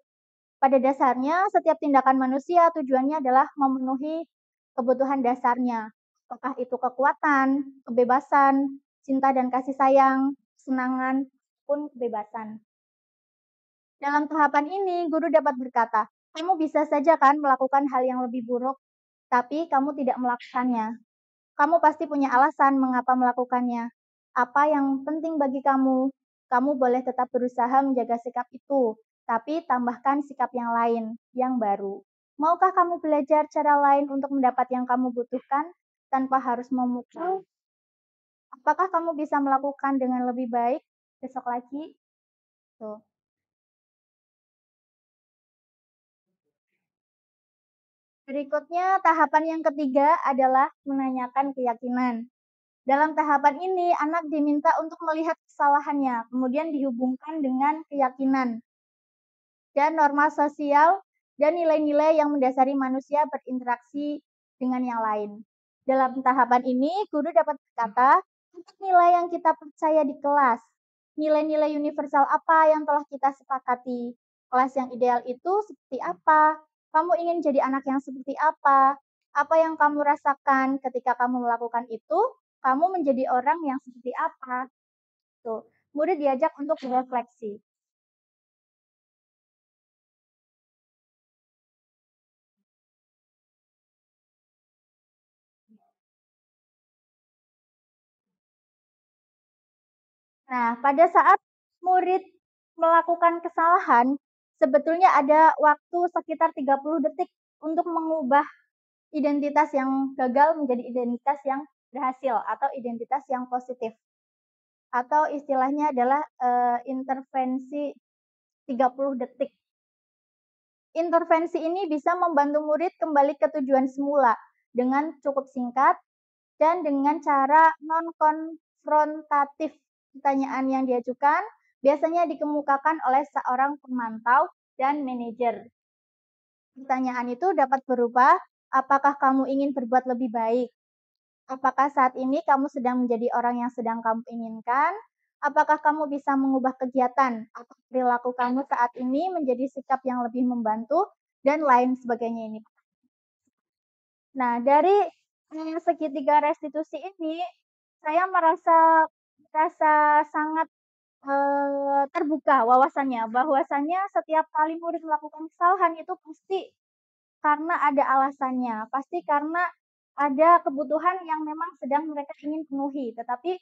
Pada dasarnya, setiap tindakan manusia tujuannya adalah memenuhi kebutuhan dasarnya. Apakah itu kekuatan, kebebasan, cinta dan kasih sayang, kesenangan, pun kebebasan. Dalam tahapan ini, guru dapat berkata, kamu bisa saja kan melakukan hal yang lebih buruk, tapi kamu tidak melakukannya. Kamu pasti punya alasan mengapa melakukannya. Apa yang penting bagi kamu? Kamu boleh tetap berusaha menjaga sikap itu, tapi tambahkan sikap yang lain, yang baru. Maukah kamu belajar cara lain untuk mendapat yang kamu butuhkan tanpa harus memukul? Apakah kamu bisa melakukan dengan lebih baik besok lagi? Tuh. Berikutnya, tahapan yang ketiga adalah menanyakan keyakinan. Dalam tahapan ini, anak diminta untuk melihat kesalahannya, kemudian dihubungkan dengan keyakinan dan norma sosial dan nilai-nilai yang mendasari manusia berinteraksi dengan yang lain. Dalam tahapan ini, guru dapat berkata, untuk nilai yang kita percaya di kelas, nilai-nilai universal apa yang telah kita sepakati, kelas yang ideal itu seperti apa, kamu ingin jadi anak yang seperti apa yang kamu rasakan ketika kamu melakukan itu, kamu menjadi orang yang seperti apa. Tuh, murid diajak untuk berefleksi. Nah, pada saat murid melakukan kesalahan, sebetulnya ada waktu sekitar 30 detik untuk mengubah identitas yang gagal menjadi identitas yang berhasil atau identitas yang positif. Atau istilahnya adalah intervensi 30 detik. Intervensi ini bisa membantu murid kembali ke tujuan semula dengan cukup singkat dan dengan cara non-konfrontatif. Pertanyaan yang diajukan biasanya dikemukakan oleh seorang pemantau dan manajer. Pertanyaan itu dapat berupa, apakah kamu ingin berbuat lebih baik? Apakah saat ini kamu sedang menjadi orang yang sedang kamu inginkan? Apakah kamu bisa mengubah kegiatan atau perilaku kamu saat ini menjadi sikap yang lebih membantu dan lain sebagainya ini. Nah, dari segitiga restitusi ini, saya merasa sangat terbuka wawasannya, bahwasannya setiap kali murid melakukan kesalahan itu pasti karena ada alasannya, pasti karena ada kebutuhan yang memang sedang mereka ingin penuhi, tetapi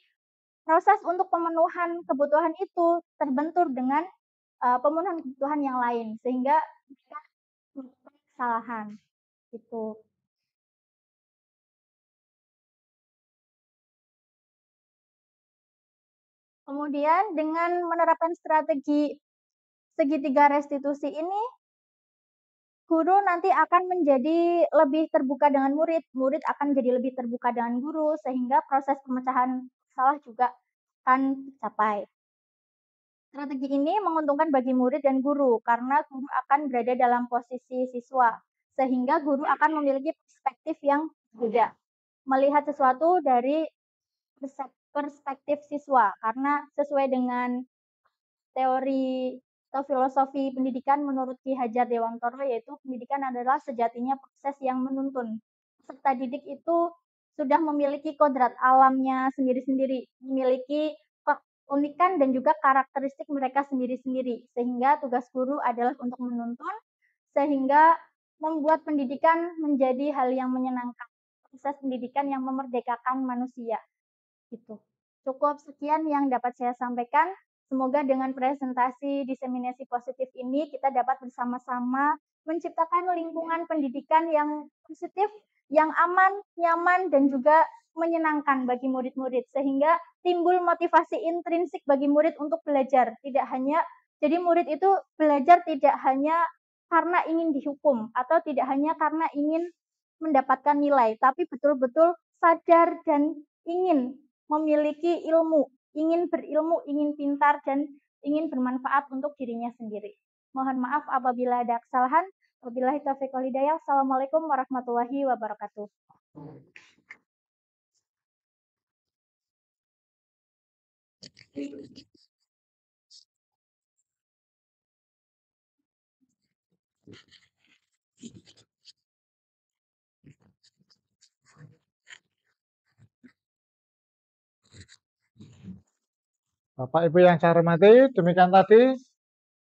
proses untuk pemenuhan kebutuhan itu terbentur dengan pemenuhan kebutuhan yang lain, sehingga mereka melakukan kesalahan. Gitu. Kemudian dengan menerapkan strategi segitiga restitusi ini, guru nanti akan menjadi lebih terbuka dengan murid, murid akan jadi lebih terbuka dengan guru, sehingga proses pemecahan masalah juga akan tercapai. Strategi ini menguntungkan bagi murid dan guru, karena guru akan berada dalam posisi siswa, sehingga guru akan memiliki perspektif yang berbeda, melihat sesuatu dari perspektif siswa, karena sesuai dengan teori atau filosofi pendidikan menurut Ki Hajar Dewantoro, yaitu pendidikan adalah sejatinya proses yang menuntun. Peserta didik itu sudah memiliki kodrat alamnya sendiri-sendiri, memiliki keunikan dan juga karakteristik mereka sendiri-sendiri, sehingga tugas guru adalah untuk menuntun, sehingga membuat pendidikan menjadi hal yang menyenangkan, proses pendidikan yang memerdekakan manusia. Gitu. Cukup sekian yang dapat saya sampaikan. Semoga dengan presentasi diseminasi positif ini kita dapat bersama-sama menciptakan lingkungan pendidikan yang positif, yang aman, nyaman, dan juga menyenangkan bagi murid-murid, sehingga timbul motivasi intrinsik bagi murid untuk belajar. Jadi murid itu belajar tidak hanya karena ingin dihukum atau tidak hanya karena ingin mendapatkan nilai, tapi betul-betul sadar dan ingin memiliki ilmu, ingin berilmu, ingin pintar, dan ingin bermanfaat untuk dirinya sendiri. Mohon maaf apabila ada kesalahan. Wabillahi taufiq wal hidayah. Assalamualaikum warahmatullahi wabarakatuh.
Bapak Ibu yang saya hormati, demikian tadi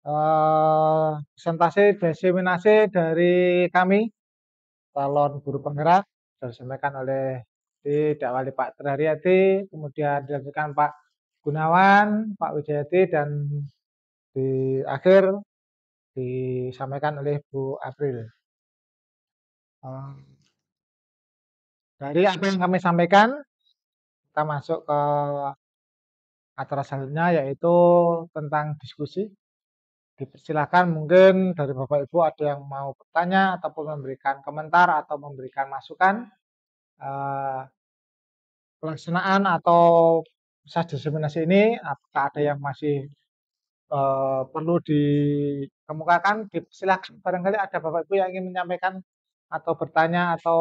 presentasi diseminasi dari kami calon guru penggerak, sudah disampaikan oleh didakwali Pak Traryadi, kemudian dilanjutkan Pak Gunawan, Pak Wijayati, dan di akhir disampaikan oleh Bu April. Dari apa yang kami sampaikan, kita masuk ke acara selanjutnya, yaitu tentang diskusi. Dipersilakan mungkin dari Bapak Ibu ada yang mau bertanya ataupun memberikan komentar atau memberikan masukan pelaksanaan atau proses diseminasi ini, apakah ada yang masih perlu dikemukakan. Dipersilakan, barangkali ada Bapak Ibu yang ingin menyampaikan atau bertanya atau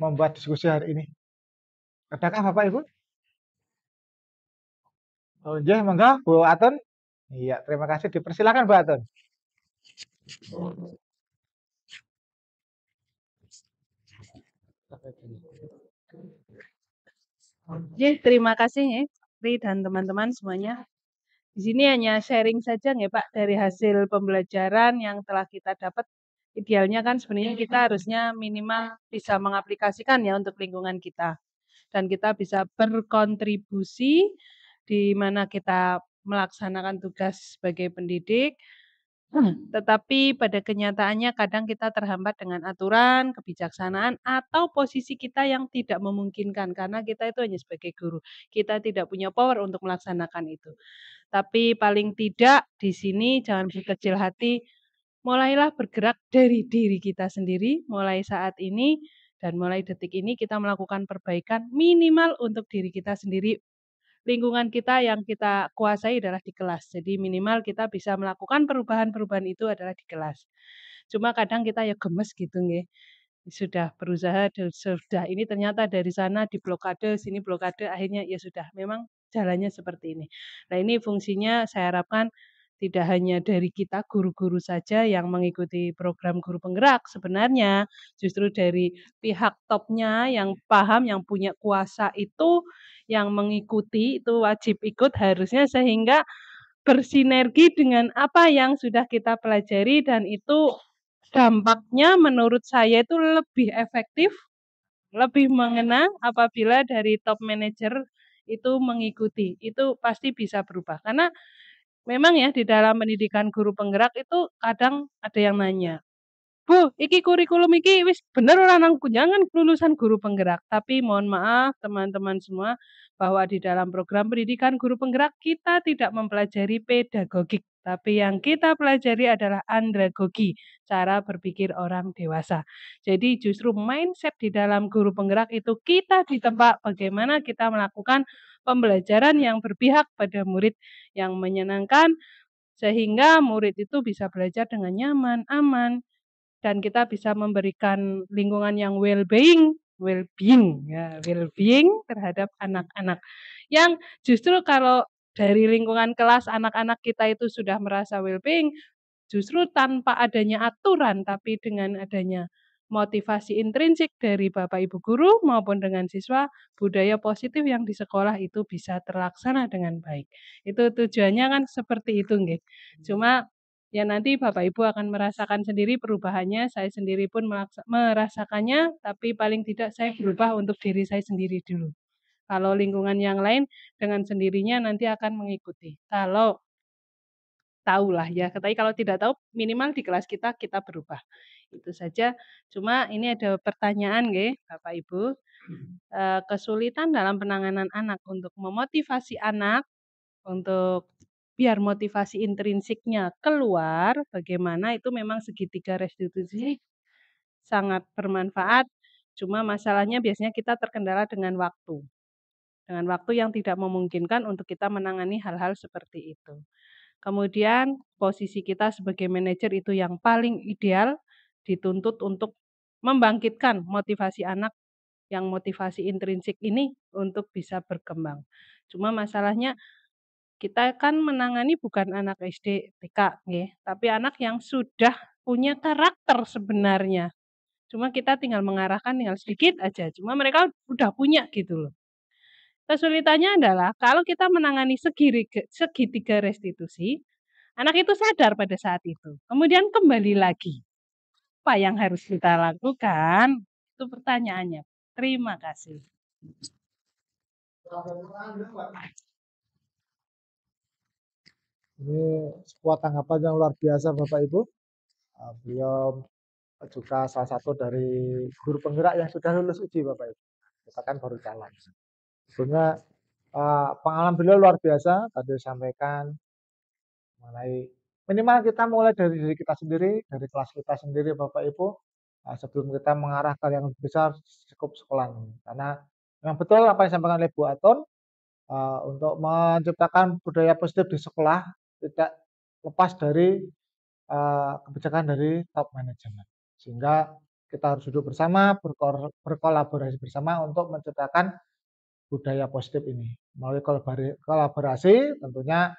membuat diskusi hari ini. Adakah Bapak Ibu? Oh iya, monggo Bu Atun. Iya, terima kasih. Dipersilakan Bu Atun.
Terima kasih ya, Pri dan teman-teman semuanya. Di sini hanya sharing saja ya Pak dari hasil pembelajaran yang telah kita dapat. Idealnya kan sebenarnya kita harusnya minimal bisa mengaplikasikan ya untuk lingkungan kita. Dan kita bisa berkontribusi di mana kita melaksanakan tugas sebagai pendidik. Tetapi pada kenyataannya kadang kita terhambat dengan aturan, kebijaksanaan, atau posisi kita yang tidak memungkinkan. Karena kita itu hanya sebagai guru. Kita tidak punya power untuk melaksanakan itu. Tapi paling tidak di sini jangan berkecil hati, mulailah bergerak dari diri kita sendiri, mulai saat ini dan mulai detik ini kita melakukan perbaikan minimal untuk diri kita sendiri. Lingkungan kita yang kita kuasai adalah di kelas. Jadi minimal kita bisa melakukan perubahan-perubahan itu adalah di kelas. Cuma kadang kita ya gemes gitu nggih. Sudah berusaha sudah ini ternyata dari sana diblokade, sini blokade, akhirnya ya sudah memang jalannya seperti ini. Nah, ini fungsinya saya harapkan tidak hanya dari kita guru-guru saja yang mengikuti program guru penggerak, sebenarnya justru dari pihak topnya yang paham, yang punya kuasa itu yang mengikuti itu wajib ikut harusnya sehingga bersinergi dengan apa yang sudah kita pelajari dan itu dampaknya menurut saya itu lebih efektif, lebih mengena apabila dari top manager itu mengikuti. Itu pasti bisa berubah. Karena memang ya di dalam pendidikan guru penggerak itu kadang ada yang nanya, Bu, iki kurikulum iki wis bener ora nang jangan lulusan guru penggerak. Tapi mohon maaf teman-teman semua bahwa di dalam program pendidikan guru penggerak kita tidak mempelajari pedagogik, tapi yang kita pelajari adalah andragogi, cara berpikir orang dewasa. Jadi justru mindset di dalam guru penggerak itu kita ditempa bagaimana kita melakukan pembelajaran yang berpihak pada murid yang menyenangkan sehingga murid itu bisa belajar dengan nyaman, aman, dan kita bisa memberikan lingkungan yang well-being terhadap anak-anak. Yang justru kalau dari lingkungan kelas anak-anak kita itu sudah merasa well-being, justru tanpa adanya aturan, tapi dengan adanya motivasi intrinsik dari Bapak Ibu guru maupun dengan siswa, budaya positif yang di sekolah itu bisa terlaksana dengan baik. Itu tujuannya kan seperti itu, nggih. Cuma ya nanti Bapak Ibu akan merasakan sendiri perubahannya, saya sendiri pun merasakannya, tapi paling tidak saya berubah untuk diri saya sendiri dulu. Kalau lingkungan yang lain dengan sendirinya nanti akan mengikuti. Kalau tahulah ya, tapi kalau tidak tahu minimal di kelas kita berubah. Itu saja. Cuma ini ada pertanyaan nggih, Bapak Ibu. Kesulitan dalam penanganan anak untuk memotivasi anak untuk biar motivasi intrinsiknya keluar, bagaimana itu memang segitiga restitusi sangat bermanfaat. Cuma masalahnya biasanya kita terkendala dengan waktu. Dengan waktu yang tidak memungkinkan untuk kita menangani hal-hal seperti itu. Kemudian posisi kita sebagai manajer itu yang paling ideal dituntut untuk membangkitkan motivasi anak yang motivasi intrinsik ini untuk bisa berkembang. Cuma masalahnya kita kan menangani bukan anak SD, TK, tapi anak yang sudah punya karakter sebenarnya. Cuma kita tinggal mengarahkan tinggal sedikit aja. Cuma mereka udah punya gitu loh. Kesulitannya adalah kalau kita menangani segitiga restitusi, anak itu sadar pada saat itu. Kemudian kembali lagi. Apa yang harus kita lakukan? Itu pertanyaannya. Terima kasih.
Ini sebuah tanggapan yang luar biasa Bapak Ibu. Beliau juga salah satu dari guru penggerak yang sudah lulus uji Bapak Ibu. Kita kan baru jalan. Sebenarnya pengalaman beliau luar biasa. Tadi disampaikan mengenai minimal kita mulai dari diri kita sendiri, dari kelas kita sendiri Bapak Ibu. Sebelum kita mengarah ke yang lebih besar cukup sekolah ini. Karena yang betul apa yang disampaikan oleh Bu Aton, untuk menciptakan budaya positif di sekolah tidak lepas dari kebijakan dari top manajemen. Sehingga kita harus duduk bersama, berkolaborasi bersama untuk menciptakan budaya positif ini. Melalui kolaborasi tentunya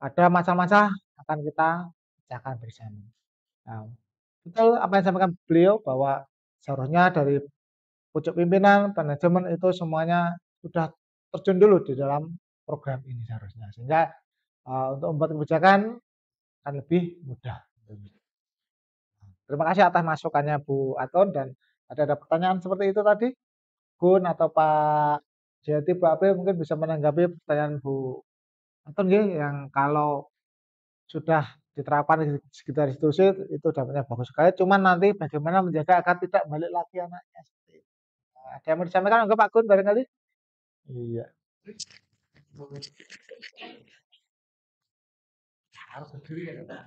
ada masalah-masalah akan kita pecahkan bersama. Nah, betul apa yang disampaikan beliau bahwa seharusnya dari pucuk pimpinan, manajemen itu semuanya sudah terjun dulu di dalam program ini seharusnya. Sehingga untuk membuat kebijakan akan lebih mudah. Terima kasih atas masukannya Bu Aton dan ada pertanyaan seperti itu tadi. Gun atau Pak Jati, Bu April mungkin bisa menanggapi pertanyaan Bu Aton yang kalau sudah diterapkan di sekitar institusi itu dampaknya bagus sekali. Cuman nanti bagaimana menjaga agar tidak balik lagi anaknya. Ada yang mau disampaikan enggak Pak Gun barangkali? Iya. Harus berdiri ya.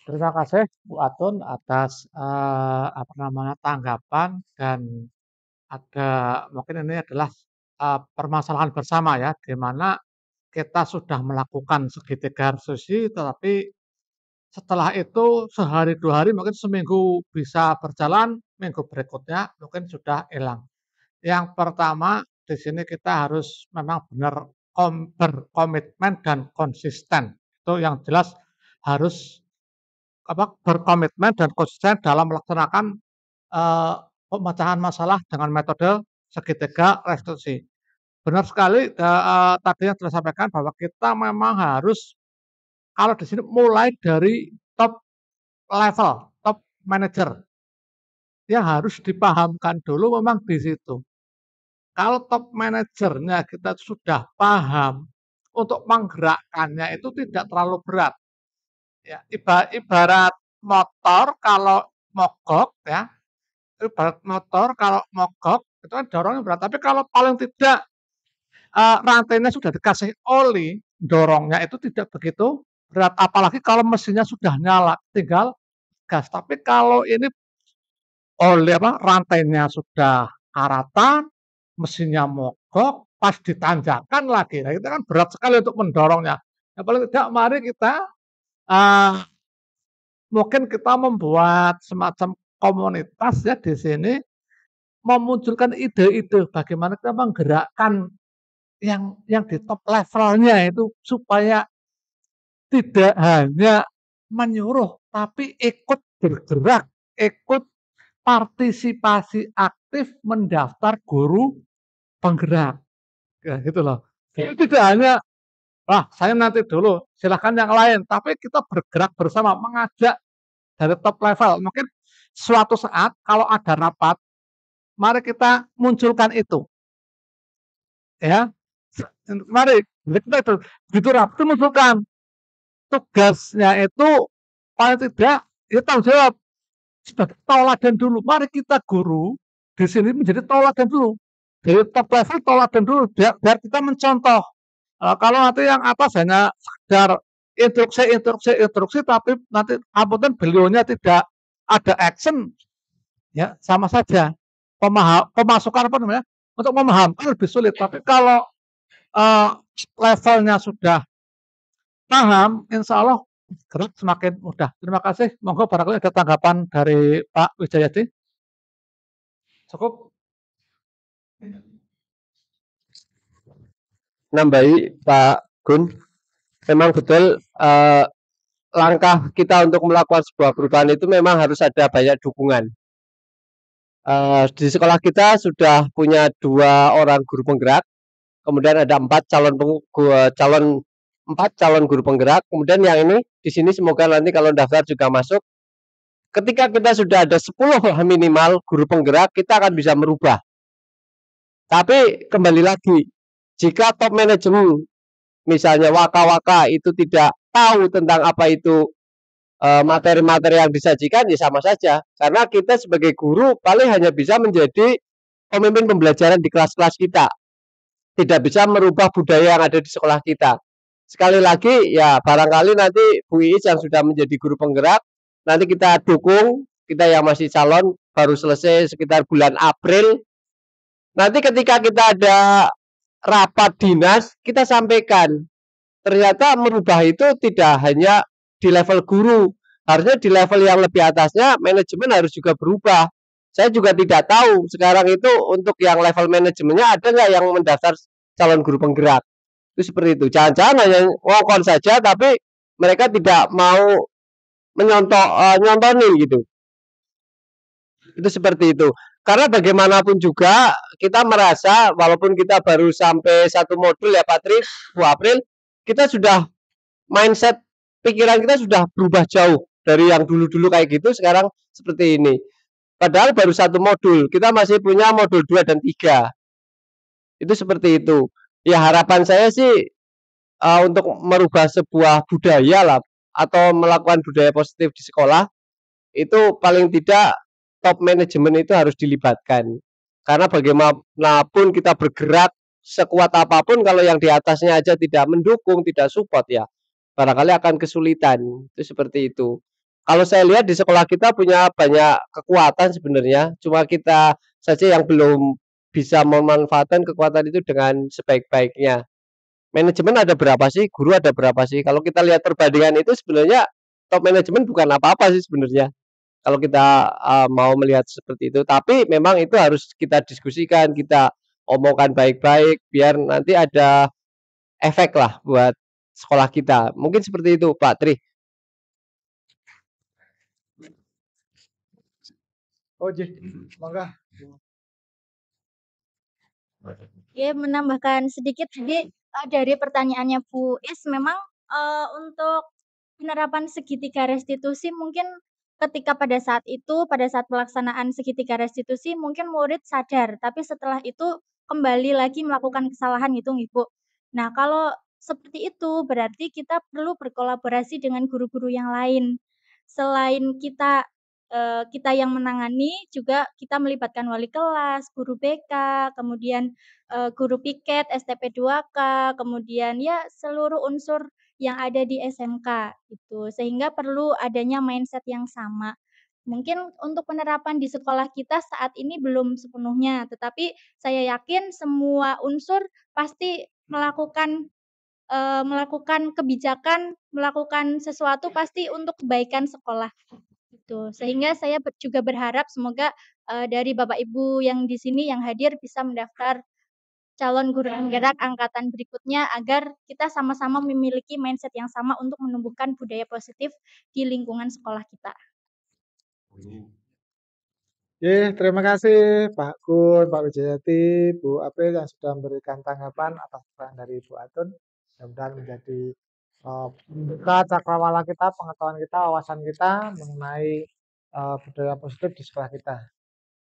Terima kasih Bu Atun atas tanggapan, dan ada mungkin ini adalah permasalahan bersama ya, di mana kita sudah melakukan segitiga resolusi, tetapi setelah itu sehari 2 hari mungkin seminggu bisa berjalan, minggu berikutnya mungkin sudah hilang. Yang pertama di sini kita harus memang benar berkomitmen dan konsisten. Itu yang jelas harus berkomitmen dan konsisten dalam melaksanakan pemecahan masalah dengan metode segitiga restitusi. Benar sekali tadi yang telah sampaikan bahwa kita memang harus, kalau di sini mulai dari top level, top manager, yang harus dipahamkan dulu memang di situ. Kalau top manajernya kita sudah paham, untuk menggerakkannya itu tidak terlalu berat. Ya, ibarat motor kalau mogok ya, ibarat motor kalau mogok itu kan dorongnya berat, tapi kalau paling tidak rantainya sudah dikasih oli, dorongnya itu tidak begitu berat, apalagi kalau mesinnya sudah nyala, tinggal gas. Tapi kalau ini oli rantainya sudah karatan, mesinnya mogok, pas ditanjakan lagi, nah itu kan berat sekali untuk mendorongnya. Yang paling tidak mari kita mungkin kita membuat semacam komunitas ya di sini, memunculkan ide-ide bagaimana kita menggerakkan yang di top levelnya itu supaya tidak hanya menyuruh tapi ikut bergerak, ikut partisipasi aktif mendaftar guru penggerak. Ya, gitu loh. Jadi tidak hanya saya nanti dulu, silahkan yang lain, tapi kita bergerak bersama, mengajak dari top level. Mungkin suatu saat kalau ada rapat, mari kita munculkan itu. Ya, mari kita itu begitu rapat munculkan tugasnya itu, paling tidak ya tanggung jawab sebagai tauladan dulu. Mari kita guru di sini menjadi tauladan dulu, dari top level tauladan dulu, biar kita mencontoh. Kalau nanti yang atas hanya sekedar instruksi, tapi nanti apunten beliaunya tidak ada action, ya sama saja. Pemasukan untuk memahamkan lebih sulit. Tapi kalau levelnya sudah paham, insya Allah gerak semakin mudah. Terima kasih. Monggo barangkali ada tanggapan dari Pak Wijayadi. Cukup.
Nambahi Pak Gun, memang betul langkah kita untuk melakukan sebuah perubahan itu memang harus ada banyak dukungan. Di sekolah kita sudah punya 2 orang guru penggerak, kemudian ada 4 calon guru penggerak, kemudian yang ini di sini semoga nanti kalau daftar juga masuk. Ketika kita sudah ada 10 minimal guru penggerak, kita akan bisa merubah. Tapi kembali lagi, jika top manajemen misalnya waka-waka itu tidak tahu tentang apa itu materi-materi yang disajikan, ya sama saja. Karena kita sebagai guru paling hanya bisa menjadi pemimpin pembelajaran di kelas-kelas kita, tidak bisa merubah budaya yang ada di sekolah kita. Sekali lagi ya, barangkali nanti Bu Iis yang sudah menjadi guru penggerak, nanti kita dukung, kita yang masih calon baru selesai sekitar bulan April. Nanti ketika kita ada rapat dinas, kita sampaikan, ternyata merubah itu tidak hanya di level guru, harusnya di level yang lebih atasnya manajemen harus juga berubah. Saya juga tidak tahu sekarang itu untuk yang level manajemennya ada nggak yang mendaftar calon guru penggerak. Itu seperti itu. Jangan-jangan hanya ngokon saja, tapi mereka tidak mau nyontonin gitu. Itu seperti itu. Karena bagaimanapun juga kita merasa walaupun kita baru sampai 1 modul ya Pak Tri, Bu April, kita sudah mindset pikiran kita sudah berubah jauh dari yang dulu-dulu kayak gitu, sekarang seperti ini. Padahal baru 1 modul, kita masih punya modul 2 dan 3. Itu seperti itu. Ya harapan saya sih untuk merubah sebuah budaya lah, atau melakukan budaya positif di sekolah, itu paling tidak top manajemen itu harus dilibatkan. Karena bagaimanapun kita bergerak sekuat apapun, kalau yang di atasnya aja tidak mendukung, tidak support ya, barangkali akan kesulitan. Itu seperti itu. Kalau saya lihat di sekolah kita punya banyak kekuatan sebenarnya, cuma kita saja yang belum bisa memanfaatkan kekuatan itu dengan sebaik-baiknya. Manajemen ada berapa sih? Guru ada berapa sih? Kalau kita lihat perbandingan itu sebenarnya top manajemen bukan apa-apa sih sebenarnya. Kalau kita mau melihat seperti itu, tapi memang itu harus kita diskusikan, kita omongkan baik-baik biar nanti ada efek lah buat sekolah kita. Mungkin seperti itu, Pak Tri.
Oh, mangga.
Oke, menambahkan sedikit tadi dari pertanyaannya Bu Is, memang untuk penerapan segitiga restitusi mungkin ketika pada saat pelaksanaan segitiga restitusi mungkin murid sadar, tapi setelah itu kembali lagi melakukan kesalahan gitu Ibu. Nah, kalau seperti itu berarti kita perlu berkolaborasi dengan guru-guru yang lain. Selain kita yang menangani, juga kita melibatkan wali kelas, guru BK, kemudian guru piket, STP 2K, kemudian ya seluruh unsur yang ada di SMK gitu. Sehingga perlu adanya mindset yang sama. Mungkin untuk penerapan di sekolah kita saat ini belum sepenuhnya, tetapi saya yakin semua unsur pasti melakukan kebijakan, melakukan sesuatu pasti untuk kebaikan sekolah. Gitu. Sehingga saya juga berharap semoga dari Bapak Ibu yang di sini yang hadir bisa mendaftar calon guru penggerak angkatan berikutnya agar kita sama-sama memiliki mindset yang sama untuk menumbuhkan budaya positif di lingkungan sekolah kita.
Terima kasih Pak Gun, Pak Wijayati, Bu April yang sudah memberikan tanggapan atas peran dari Bu Atun. Mudah-mudahan menjadi membuka cakrawala kita, pengetahuan kita, wawasan kita mengenai budaya positif di sekolah kita.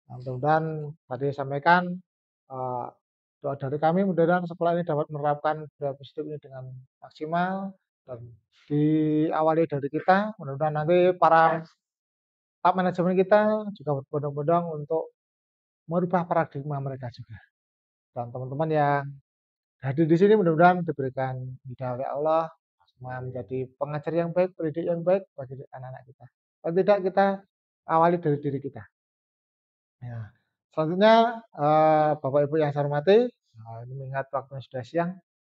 Nah, mudah-mudahan tadi sampaikan doa dari kami, mudah-mudahan sekolah ini dapat menerapkan budaya positif ini dengan maksimal dan diawali dari kita. Mudah-mudahan nanti para top manajemen kita juga berbondong-bondong untuk merubah paradigma mereka juga. Dan teman-teman yang hadir di sini mudah-mudahan diberikan hidayah oleh Allah, semua menjadi pengajar yang baik, pendidik yang baik bagi anak-anak kita. Kalau tidak, kita awali dari diri kita. Ya. Selanjutnya, Bapak Ibu yang saya hormati, ini mengingat waktunya sudah siang,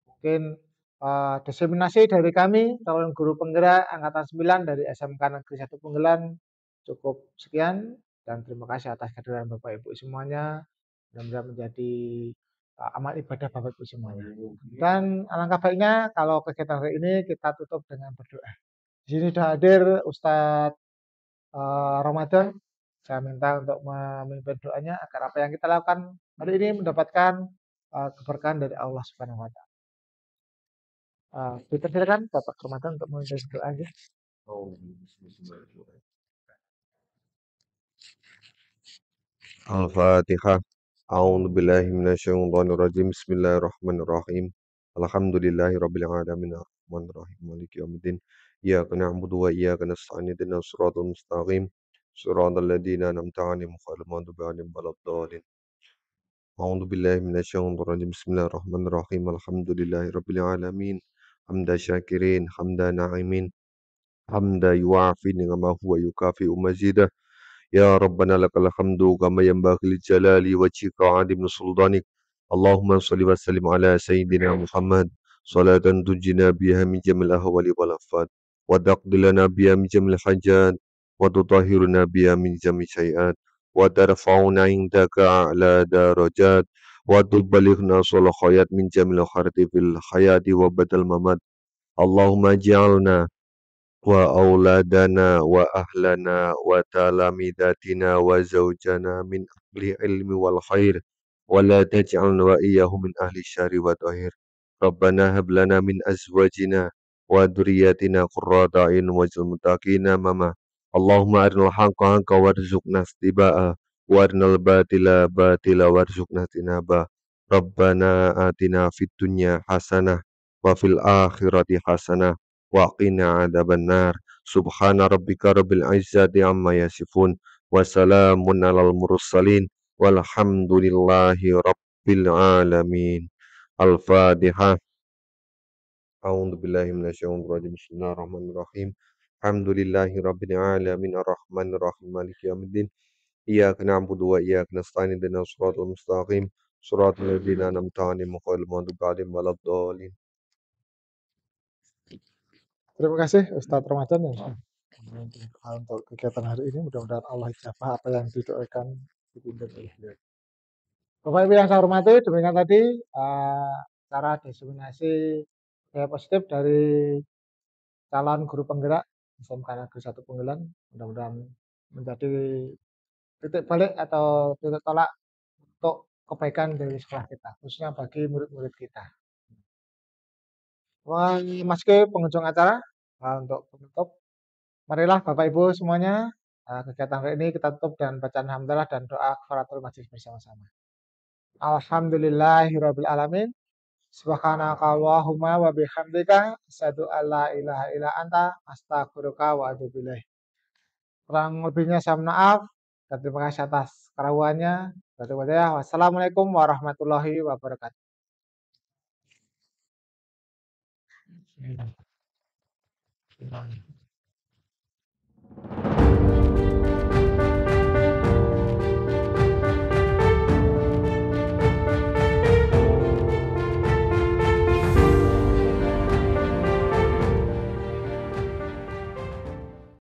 mungkin diseminasi dari kami, calon guru penggerak Angkatan 9 dari SMK Negeri 1 Penggelan, cukup sekian, dan terima kasih atas kehadiran Bapak Ibu semuanya, mudah-mudahan menjadi amal ibadah Bapak Ibu semuanya. Dan alangkah baiknya kalau kegiatan hari ini kita tutup dengan berdoa. Di sini sudah hadir Ustadz Ramadan. Saya minta untuk memimpin doanya agar apa yang kita lakukan hari ini mendapatkan keberkahan dari Allah Subhanahu wa Ta'ala. Dipersilakan Bapak Ramadan untuk memimpin doa aja.
Al-Fatihah. A'udzu billahi minasyaitonir rajim. Bismillahirrahmanirrahim. Alhamdulillahirabbil alamin arrahmanir rahim maliki yaumiddin. Iyyaka na'budu wa iyyaka nasta'in ihdinas siratal mustaqim. Siratal ladzina an'amta 'alaihim ghairil maghdubi 'alaihim waladdallin. A'udzu billahi minasyaitonir rajim. Bismillahirrahmanirrahim. Alhamdulillahirabbil alamin. Hamda syakirin, hamda na'imin. Hamda yu'afi ni'amahu wa yukafi'u mazidah. Ya Rabbana lakal hamdu kama yanbaghi li jalali wajhika wa 'azimi sultanik. Allahumma shalli wa sallim ala sayyidina Muhammad salatan tujina biha min jamil ahwali wal afat wa taqdi lana biha min jamil hajat wa tutahhiruna biha min jamil sayiat wa tarfa'una indaka a'la darajat wa tuballighna shol khayat min jamil kharati fil hayati wa badal mamat. Allahumma ij'alna wa auladana wa ahlana wa talamidatina wa zawjana min ahli ilmi wal khair wa la taj'alna wa iyyahum min ahli syarri wa tahir. Rabbana hab lana min azwajina wa dhurriyyatina qurrata a'yun waj'al muttaqina mama. Allahumma arinal haqqa haqqan warzuqna ittiba'a wa arinal batila batila warzuqna tinaba. Rabbana atina fid dunya hasanah wa fil akhirati hasanah wa qina adzabannar. Subhana rabbika rabbil izzati amma yasifun wa salamun alal mursalin walhamdulillahi rabbil alamin. Al-Fatihah. A'udzu billahi minasyaitonir rajim. Bismillahirrahmanirrahim. Alhamdulillahi rabbil alamin arrahmanir rahim maliki yaumiddin. Iyyaka na'budu wa iyyaka nasta'in ihdinas siratal mustaqim. Shiratal ladzina an'amta 'alaihim ghairil maghdubi 'alaihim waladdallin.
Terima kasih Ustadz Ramadan yang sudah memimpin untuk kegiatan hari ini. Mudah-mudahan Allah ijabah apa yang didoakan dipimpin oleh beliau. Bapak Ibu yang saya hormati, demikian tadi cara diseminasi budaya positif dari calon guru penggerak SMK Negeri 1 Penggelan. Mudah-mudahan menjadi titik balik atau titik tolak untuk kebaikan dari sekolah kita, khususnya bagi murid-murid kita. Memasuki penghujung acara, untuk penutup, marilah Bapak Ibu semuanya, kegiatan hari ini kita tutup dengan bacaan hamdalah dan doa kafaratul majlis bersama-sama. Alhamdulillahirabbil alamin. Subhanaka Allahumma wa bihamdika asyhadu an la ilaha illa anta astaghfiruka wa atubu ilaik. Kurang lebihnya saya maaf dan terima kasih atas kerawaannya. Wassalamualaikum warahmatullahi wabarakatuh.